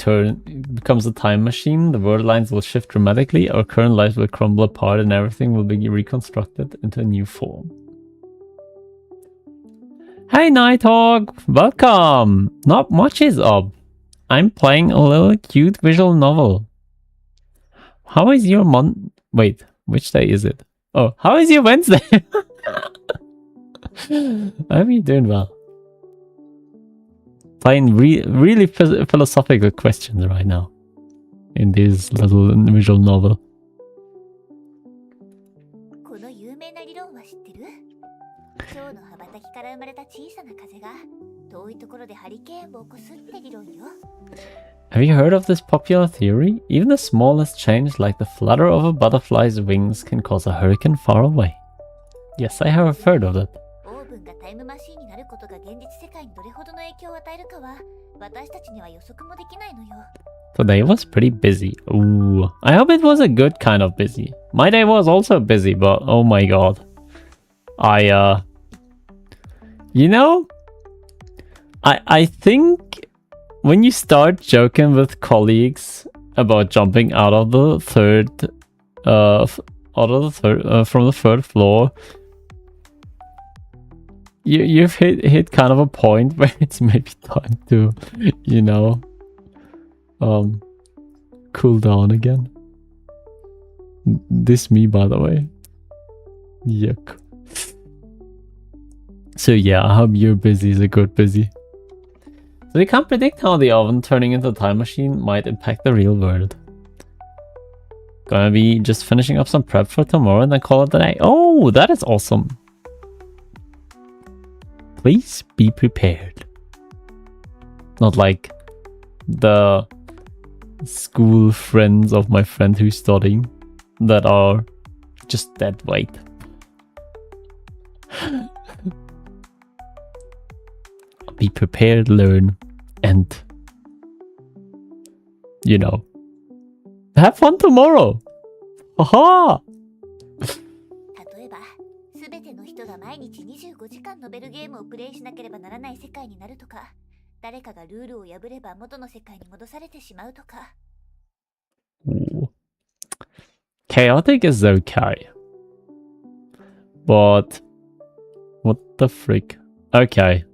becomes a time machine, the world lines will shift dramatically, our current lives will crumble apart, and everything will be reconstructed into a new form. Hey Nighthawk! Welcome! Not much is up. I'm playing a little cute visual novel. How is your Wait, which day is it? Oh, how is your Wednesday? I hope you're doing well. Playing really philosophical questions right now in this little visual novel. この有名な理論は知ってる？今日の羽ばたきから生まれた小さな風が遠いところでハリケーンを起こすって理論よ。 Have you heard of this popular theory? Even the smallest change, like the flutter of a butterfly's wings, can cause a hurricane far away. Yes, I have heard of it. オーブンがタイムマシンになることが現実世界にどれほどの影響を与えるかは私たちには予測もできないのよ。 Today was pretty busy. Ooh, I hope it was a good kind of busy. My day was also busy, but oh my god. You know, I think when you start joking with colleagues about jumping out of the from the third floor, you've hit kind of a point where it's maybe time to, you know, cool down again. This me, by the way. Yuck. So yeah, I hope your busy is a good busy. So we can't predict how the oven turning into a time machine might impact the real world. Gonna be just finishing up some prep for tomorrow and then call it a day. Oh, that is awesome. Please be prepared. Not like the school friends of my friend who's studying that are just dead weight. Be prepared, learn, and, you know, have fun tomorrow. Aha! 例えば、すべての人が毎日25時間ノベルゲームをプレイしなければならない世界になるとか、誰かがルールを破れば元の世界に戻されてしまうとか。Ooh. Chaotic is okay. But what the frick? Okay.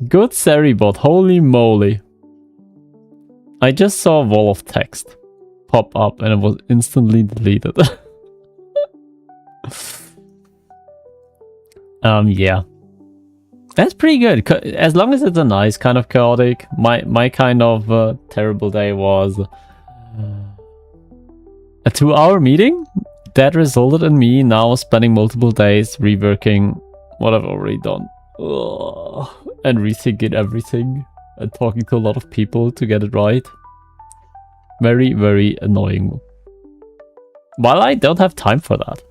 Good Seribot, holy moly. I just saw a wall of text pop up and it was instantly deleted. Yeah. That's pretty good. As long as it's a nice kind of chaotic. My kind of terrible day was a 2-hour meeting that resulted in me now spending multiple days reworking what I've already done. Ugh. And rethinking everything and talking to a lot of people to get it right. Very, very annoying. While I don't have time for that,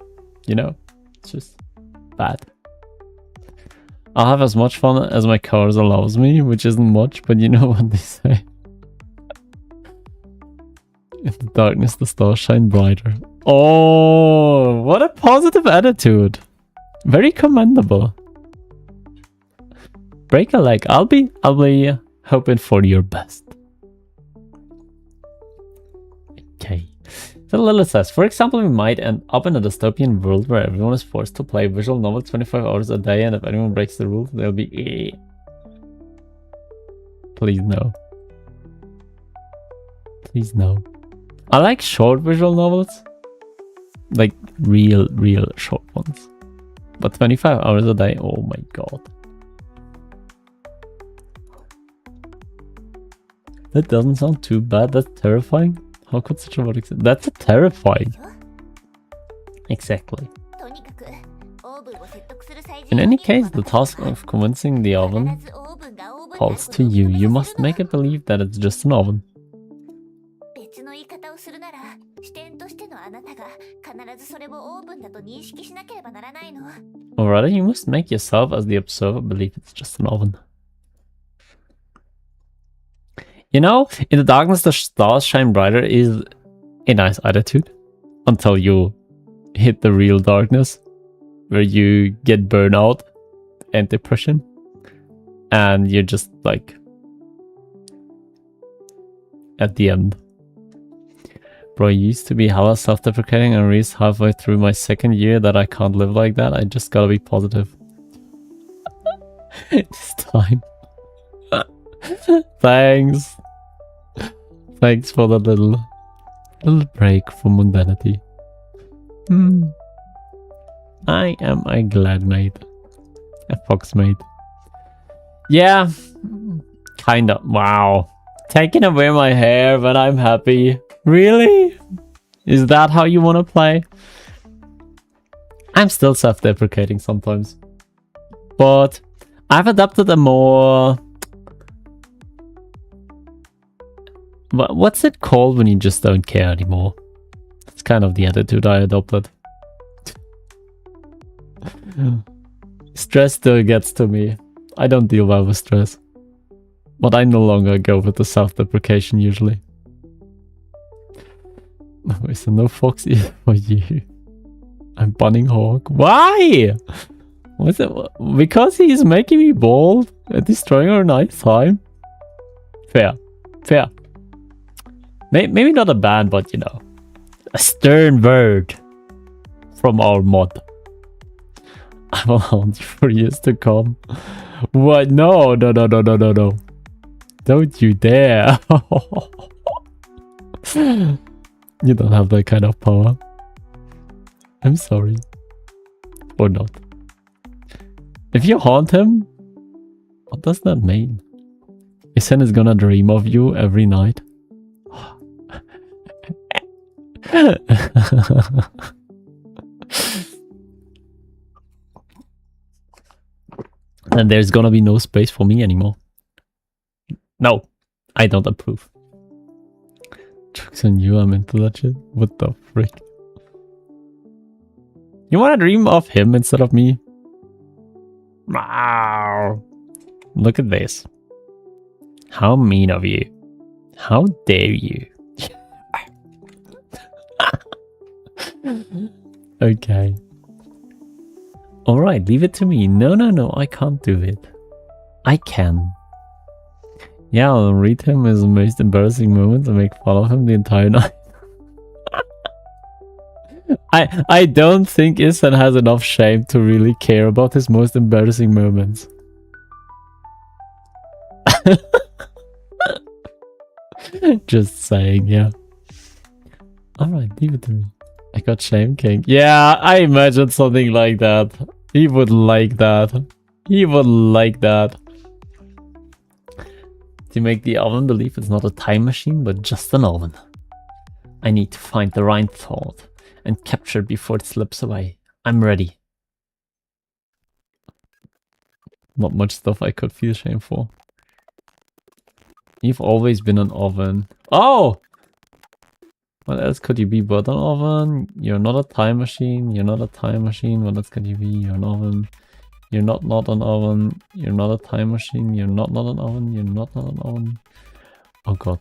you know, it's just bad. I'll have as much fun as my cars allows me, which isn't much, but you know what they say. In the darkness, the stars shine brighter. Oh, what a positive attitude. Very commendable. Break a leg. I'll be hoping for your best. Okay. So Lilith says, for example, we might end up in a dystopian world where everyone is forced to play visual novels 25 hours a day, and if anyone breaks the rules, they'll be Please no. Please no. I like short visual novels. Like real short ones. But 25 hours a day, oh my god. That doesn't sound too bad. That's terrifying. How could such a word exist? That's terrifying. Exactly. とにかくオーブンを説得する最 In 人 any を case, 見 the ることが task of convincing the 必 oven ずオーブンがオーブンである calls こと to を you. 証 You 明 must するの make it believe that it's just an oven. 別の言い方をするなら視点としてのあなたが必ずそれをオーブンだと認識しなければならないの Or rather, you must make yourself, as the observer, believe it's just an oven. You know, in the darkness the stars shine brighter is a nice attitude. Until you hit the real darkness, where you get burnout and depression. And you're just like... at the end. Bro, I used to be hella self-deprecating and reached halfway through my second year that I can't live like that. I just gotta be positive. This time. Thanks. Thanks for the little break from mundanity. I am a glad mate. A fox mate. Yeah. Kinda. Wow. Taking away my hair when I'm happy. Really? Is that how you want to play? I'm still self-deprecating sometimes. But I've adopted a more... what's it called when you just don't care anymore? It's kind of the attitude I adopted. Stress still gets to me. I don't deal well with stress. But I no longer go with the self-deprecation usually. Is there no fox ear for you? I'm bunning hawk. Why? What's it? Because he's making me bold and destroying our nice time. Fair. Fair. Maybe not a ban, but you know. A stern word from our mod. I will haunt you for years to come. What? No. Don't you dare. You don't have that kind of power. I'm sorry. Or not. If you haunt him, what does that mean? Isen is gonna dream of you every night. And there's gonna be no space for me anymore. No, I don't approve. Jokes on you, I'm into that shit. What the frick? You wanna dream of him instead of me? Wow. Look at this. How mean of you. How dare you. Okay. Alright, leave it to me. No, I can't do it. I can. Yeah, I'll read him his most embarrassing moments and make fun of him the entire night. I don't think Isen has enough shame to really care about his most embarrassing moments. Just saying, yeah. Alright, leave it to me. I got Shame King. Yeah, I imagined something like that. He would like that. He would like that. To make the oven believe it's not a time machine, but just an oven. I need to find the right thought and capture it before it slips away. I'm ready. Not much stuff I could feel shame for. You've always been an oven. Oh! What else could you be but an oven? You're not a time machine. You're not a time machine. What else could you be? You're an oven. You're not an oven. You're not a time machine. You're not an oven. You're not an oven. Oh god.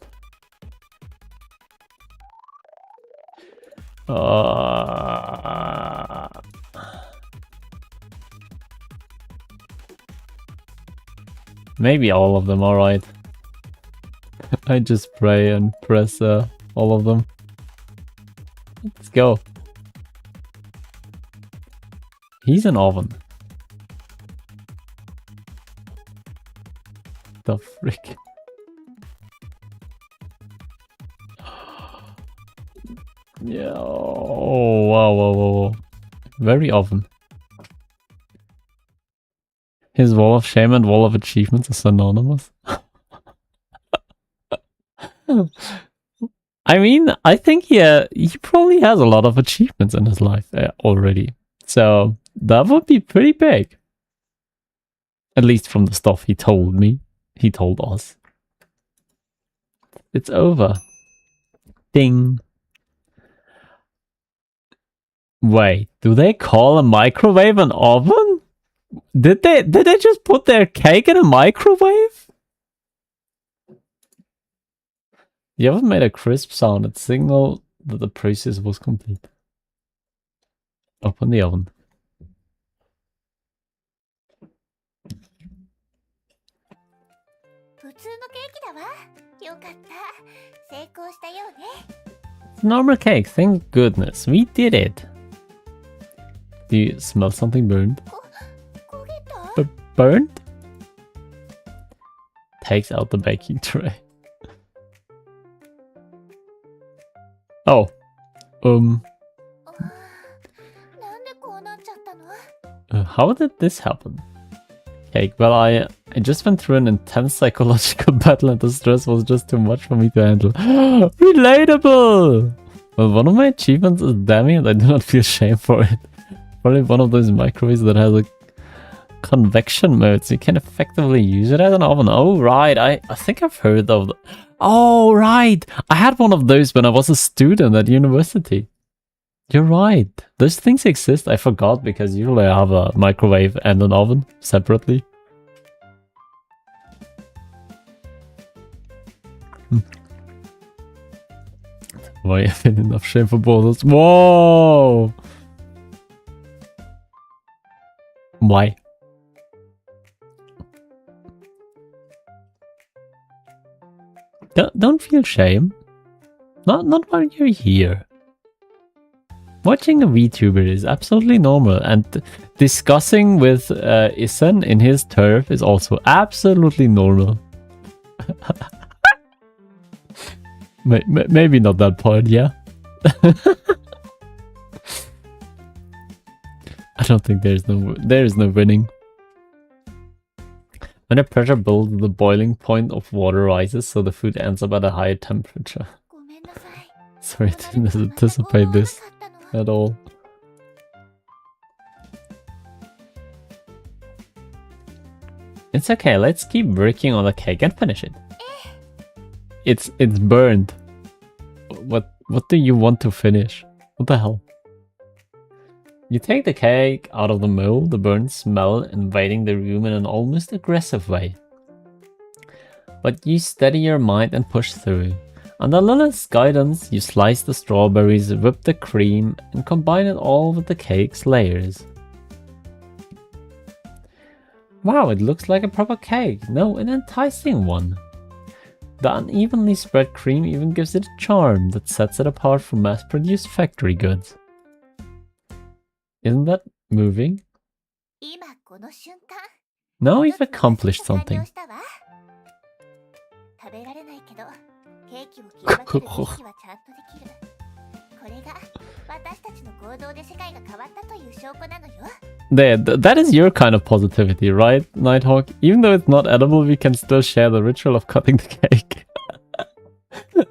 Maybe all of them, alright. I just pray and press all of them. Let's go. He's an oven. The frick? Yeah. Oh, wow. Very oven. His wall of shame and wall of achievements are synonymous. I mean, I think he probably has a lot of achievements in his life already. So that would be pretty big. At least from the stuff he told me. He told us. It's over. Ding. Wait, do they call a microwave an oven? Did they just put their cake in a microwave? The oven made a crisp sound. It signaled that the process was complete. Open the oven. 普通のケーキだわ。よかった。成功したようね。It's normal cake, thank goodness. We did it. Do you smell something burned? 焦げた？ Burned? Takes out the baking tray. Oh. なんでこうなっちゃったの？ How did this happen? Cake. Well, I just went through an intense psychological battle and the stress was just too much for me to handle. Relatable! Well, one of my achievements is damming and I do not feel shame for it. Probably one of those microwaves that has a convection mode, so you can effectively use it as an oven. Oh, right. I think I've heard of the... Oh, right. I had one of those when I was a student at university. You're right. Those things exist. I forgot because usually I have a microwave and an oven separately. Why have been enough shame for both of us? Whoa! Why? Don't feel shame. Not while you're here. Watching a VTuber is absolutely normal, and discussing with Isen in his turf is also absolutely normal. Maybe not that part, yeah. I don't think there is no winning. When the pressure builds, the boiling point of water rises, so the food ends up at a higher temperature. Sorry, I didn't anticipate this at all. It's okay, let's keep working on the cake and finish it. It's burned. What do you want to finish? What the hell? You take the cake out of the mold, the burnt smell invading the room in an almost aggressive way. But you steady your mind and push through. Under Lilith's guidance, you slice the strawberries, whip the cream, and combine it all with the cake's layers. Wow, it looks like a proper cake. No, an enticing one. The unevenly spread cream even gives it a charm that sets it apart from mass-produced factory goods. Isn't that moving? Now we've accomplished something. There, that is your kind of positivity, right, Nighthawk? Even though it's not edible, we can still share the ritual of cutting the cake.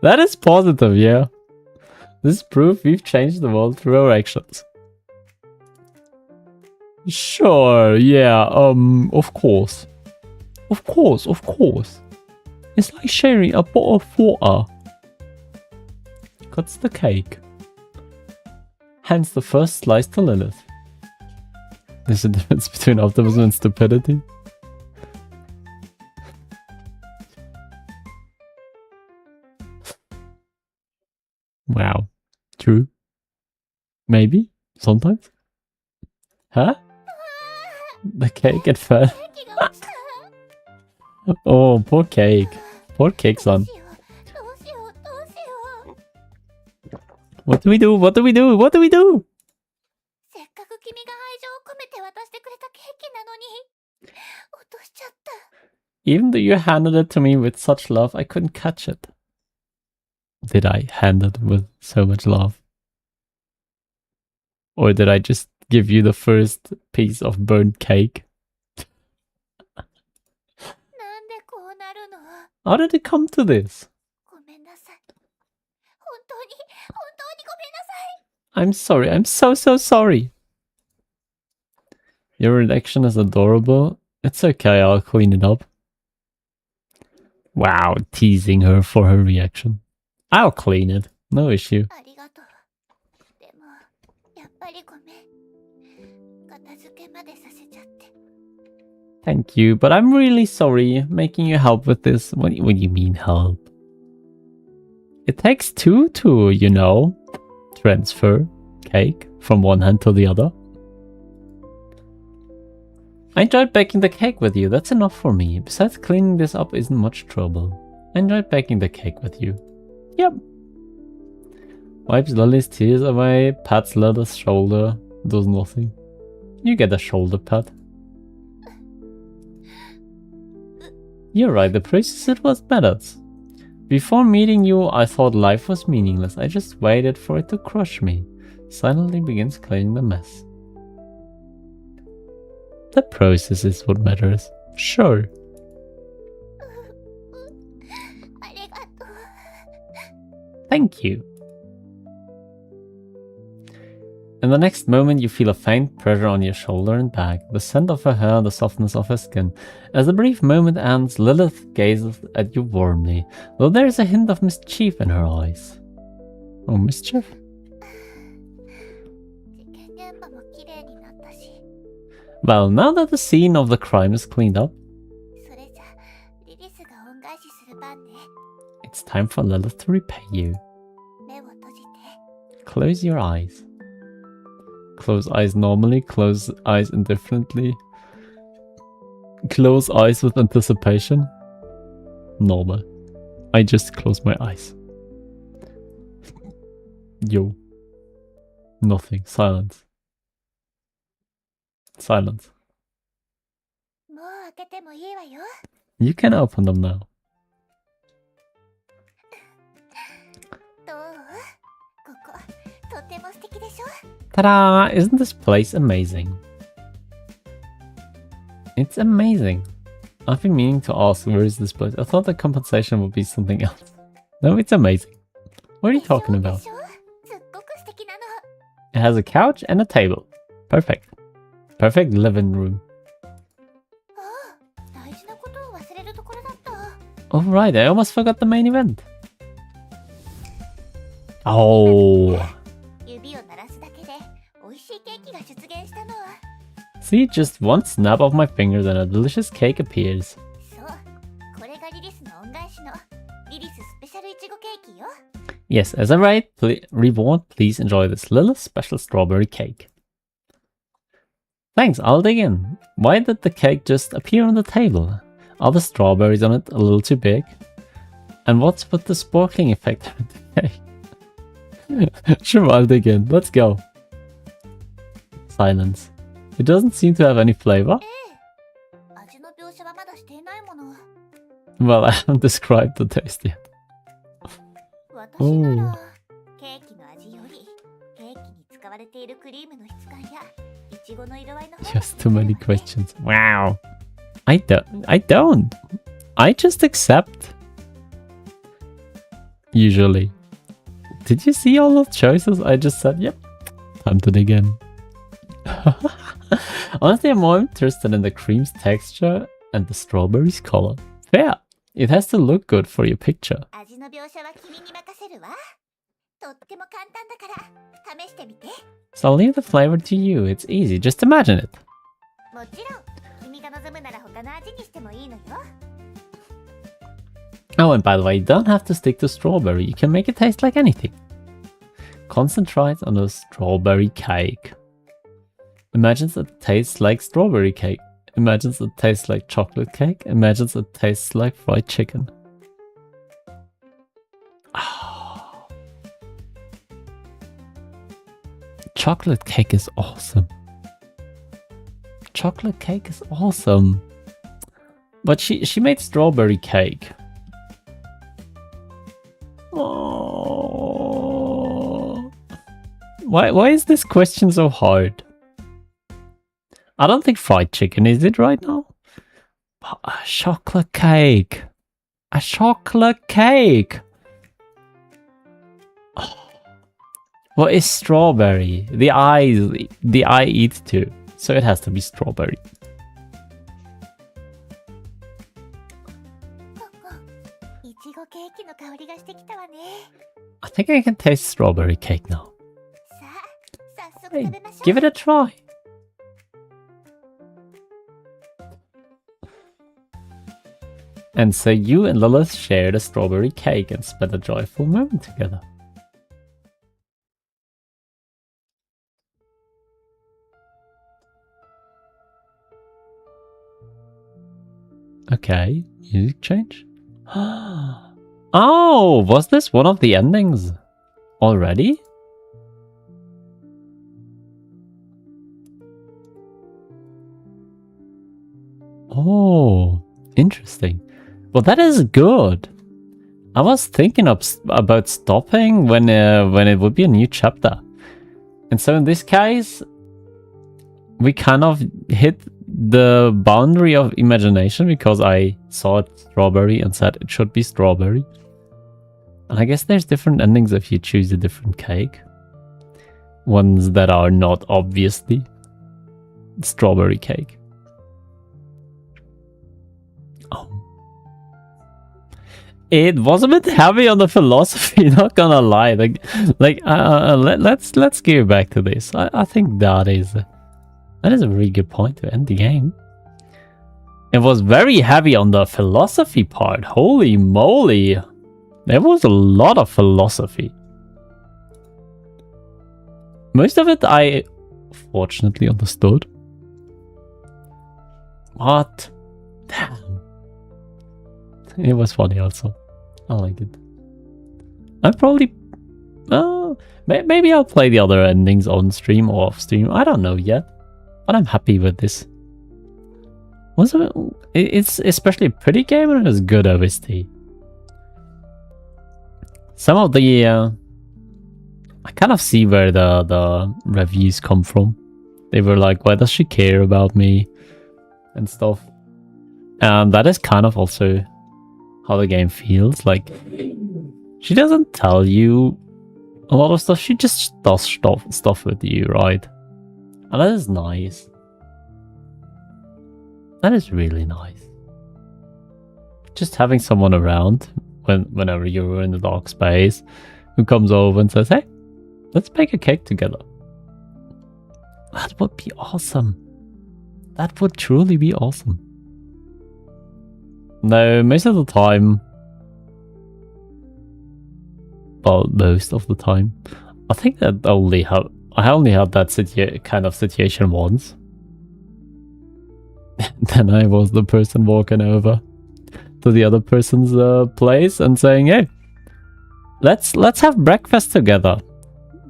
That is positive, yeah. This is proof we've changed the world through our actions. Sure, yeah, of course. Of course. It's like sharing a bottle of water. Cuts the cake. Hands the first slice to Lilith. There's a difference between optimism and stupidity. Wow. True. Maybe. Sometimes. Huh? The cake at first. Oh, poor cake. Poor cake, son. What do we do? What do we do? What do we do? Even though you handed it to me with such love, I couldn't catch it. Did I hand it with so much love? Or did I just give you the first piece of burnt cake? How did it come to this? 当にごめんなさい。 I'm sorry. I'm so sorry. Your reaction is adorable. It's okay, I'll clean it up. Wow, teasing her for her reaction. I'll clean it. No issue. ありがとう。でも、やっぱりごめん。片付けまでさせちゃって。 Thank you, but I'm really sorry making you help with this. What do you mean help? It takes two to, you know, transfer cake from one hand to the other. I enjoyed baking the cake with you. That's enough for me. Besides, cleaning this up isn't much trouble. I enjoyed baking the cake with you. Yep. Wipes Lily's tears away, pats Lily's shoulder, does nothing. You get a shoulder pat. You're right, the process it was methods. Before meeting you, I thought life was meaningless. I just waited for it to crush me. Silently begins cleaning the mess. The process is what matters. Sure. ありがとう。 Thank you. In the next moment, you feel a faint pressure on your shoulder and back, the scent of her hair, the softness of her skin. As the brief moment ends, Lilith gazes at you warmly, though there is a hint of mischief in her eyes. Oh, mischief? 事件現場も綺麗になったし、 Well, now that the scene of the crime is cleaned up, それじゃリリスが恩返しする番ね。 it's time for Lilith to repay you. 目を閉じて。 Close your eyes. Close eyes normally, close eyes indifferently. Close eyes with anticipation. Normal. I just close my eyes. Yo. Nothing. Silence. Silence. もう開けてもいいわよ。 You can open them now. どう？ここ、とっても素敵でしょ？ Ta-da! Isn't this place amazing? It's amazing. I've been meaning to ask, where is this place? I thought the compensation would be something else. No, it's amazing. What are you talking about? でしょ？すっごく素敵なの。 It has a couch and a table. Perfect. Perfect living room. ああ、大事なことを忘れるところだった。 Alright, I almost forgot the main event. Oh. 指を鳴らすだけで美味しいケーキが出現したの。 See, just one snap of my fingers and a delicious cake appears. そう、これがリリスの恩返しのリリススペシャルいちごケーキよ。 Yes, as a reward, please enjoy this little special strawberry cake. Thanks, I'll dig in. Why did the cake just appear on the table? Are the strawberries on it a little too big? And what's with the sparkling effect on the cake? Sure, I'll dig in. Let's go. Silence. It doesn't seem to have any flavor. 味の描写はまだしていないもの。 Well, I haven't described the taste yet. 私ならケーキの味よりケーキに使われているクリームの質感やいちごの色合いの方が Just too many questions. Wow. I don't. I just accept. Usually. Did you see all those choices? I just said, yep. Time to dig in. Honestly, I'm more interested in the cream's texture and the strawberry's color. Fair. It has to look good for your picture. 味の描写は君に任せるわ。とっても簡単だから試してみて。 So I'll leave the flavor to you. It's easy. Just imagine it. もちろん君が望むなら他の味にしてもいいのよ。 Oh, and by the way, you don't have to stick to strawberry. You can make it taste like anything. Concentrate on the strawberry cake. Imagines it tastes like strawberry cake. Imagines it tastes like chocolate cake. Imagines it tastes like fried chicken. Oh. Chocolate cake is awesome. Chocolate cake is awesome. But she made strawberry cake. Oh. Why is this question so hard? I don't think fried chicken is it right now. But a chocolate cake. A chocolate cake. What is strawberry? The eye eats too, so it has to be strawberry. いちごケーキの香りがしてきたわね。 I think I can taste strawberry cake now. さあ、早速 Hey, 食べましょう。 give it a try. And so you and Lilith shared a strawberry cake and spent a joyful moment together. Okay, music change. Oh, was this one of the endings already? Oh, interesting. Well, that is good. I was thinking about stopping when it would be a new chapter. And so in this case, we kind of hit the boundary of imagination because I saw it strawberry and said it should be strawberry. And I guess there's different endings if you choose a different cake. Ones that are not obviously strawberry cake. Oh. It was a bit heavy on the philosophy, not gonna lie. Let's give back to this. I think that is a really good point to end the game. It was very heavy on the philosophy part. Holy moly. There was a lot of philosophy. Most of it I fortunately understood. What? Damn. It was funny also. I liked it. I probably... maybe I'll play the other endings on stream or off stream. I don't know yet. But I'm happy with this. It's especially a pretty game and it was good OST. Some of the... I kind of see where the reviews come from. They were like, why does she care about me? And stuff. And that is kind of also how the game feels. Like, she doesn't tell you a lot of stuff. She just does stuff with you, right? And that is nice. That is really nice. Just having someone around whenever you're in the dark space who comes over and says, hey, let's bake a cake together. That would be awesome. That would truly be awesome. No, most of the time... Well, most of the time. I think that I only had that kind of situation once. Then I was the person walking over to the other person's place and saying, hey, let's have breakfast together.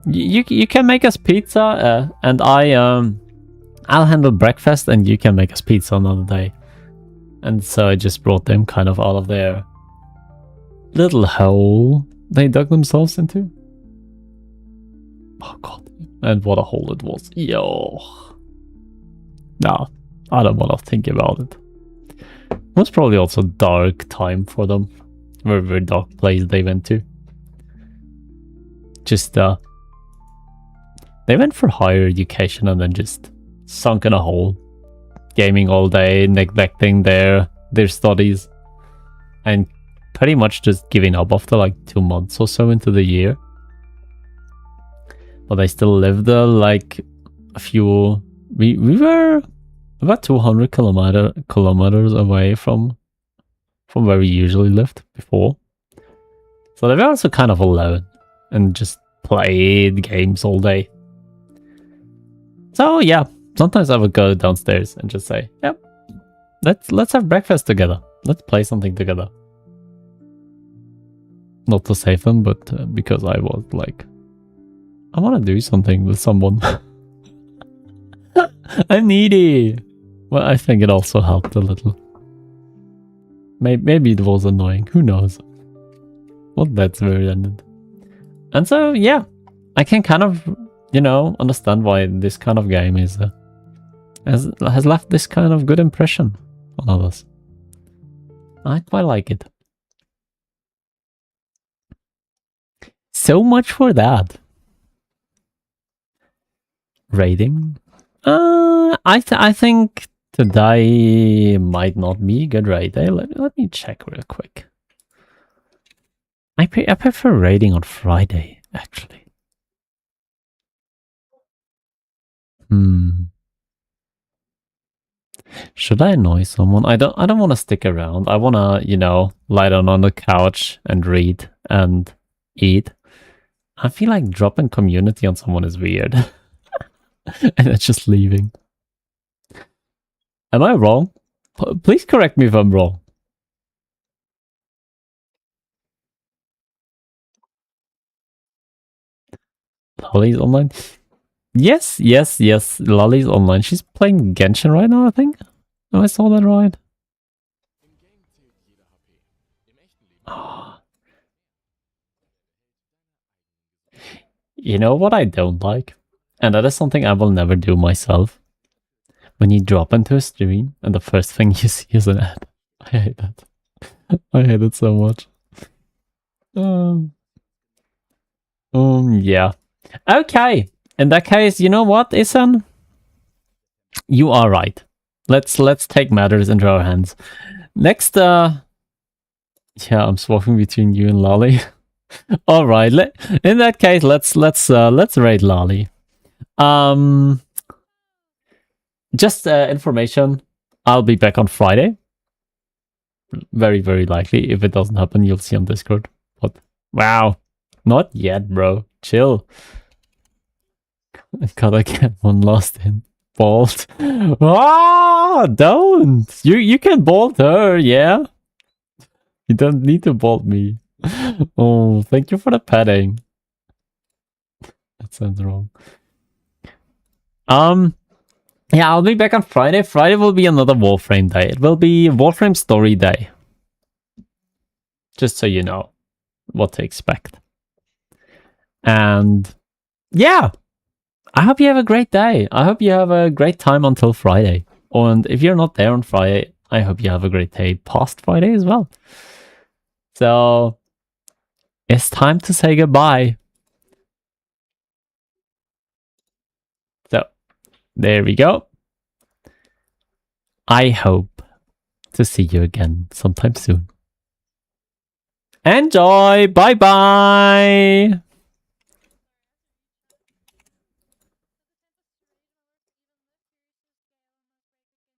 You can make us pizza and I'll handle breakfast and you can make us pizza another day. And so I just brought them kind of out of their little hole they dug themselves into. Oh god. And what a hole it was. Yo. Nah, I don't want to think about it. It was probably also a dark time for them. Very dark place they went to. Just, they went for higher education and then just sunk in a hole. Gaming all day, neglecting their studies. And pretty much just giving up after like 2 months or so into the year. But they still lived like a few... We were about 200 kilometers away from where we usually lived before. So they were also kind of alone and just played games all day. So yeah, sometimes I would go downstairs and just say, yep, let's have breakfast together. Let's play something together. Not to save them, but because I was like, I want to do something with someone. I'm needy. Well, I think it also helped a little. Maybe it was annoying. Who knows? Well, that's where it ended. And so, yeah, I can kind of, understand why this kind of game has left this kind of good impression on others. I quite like it. So much for that. Rating? I think today might not be a good raid day. Let me check real quick. I prefer raiding on Friday, actually. Should I annoy someone? I don't want to stick around. I want to, you know, lie down on the couch and read and eat. I feel like dropping community on someone is weird. And it's just leaving. Am I wrong? Please correct me if I'm wrong. Lolly's online? Yes. Lolly's online. She's playing Genshin right now, I think. Oh, I saw that right. You know what I don't like? And that is something I will never do myself. When you drop into a stream and the first thing you see is an ad. I hate that. I hate it so much. Yeah. Okay. In that case, you know what, Isan? You are right. Let's take matters into our hands. Next, yeah, I'm swapping between you and Lolly. All right. In that case, let's raid Lolly. Just information. I'll be back on Friday. Very, very likely. If it doesn't happen, you'll see on Discord. But wow, not yet, bro. Chill. Gotta get one last in. Bolt. Ah, don't. You can bolt her, yeah. You don't need to bolt me. Oh, thank you for the petting. That sounds wrong. Yeah, I'll be back on Friday. Friday will be another Warframe day. It will be Warframe Story Day. Just so you know what to expect. And yeah, I hope you have a great day. I hope you have a great time until Friday. And if you're not there on Friday, I hope you have a great day past Friday as well. So it's time to say goodbye. So there we go. I hope to see you again sometime soon. Enjoy! Bye bye!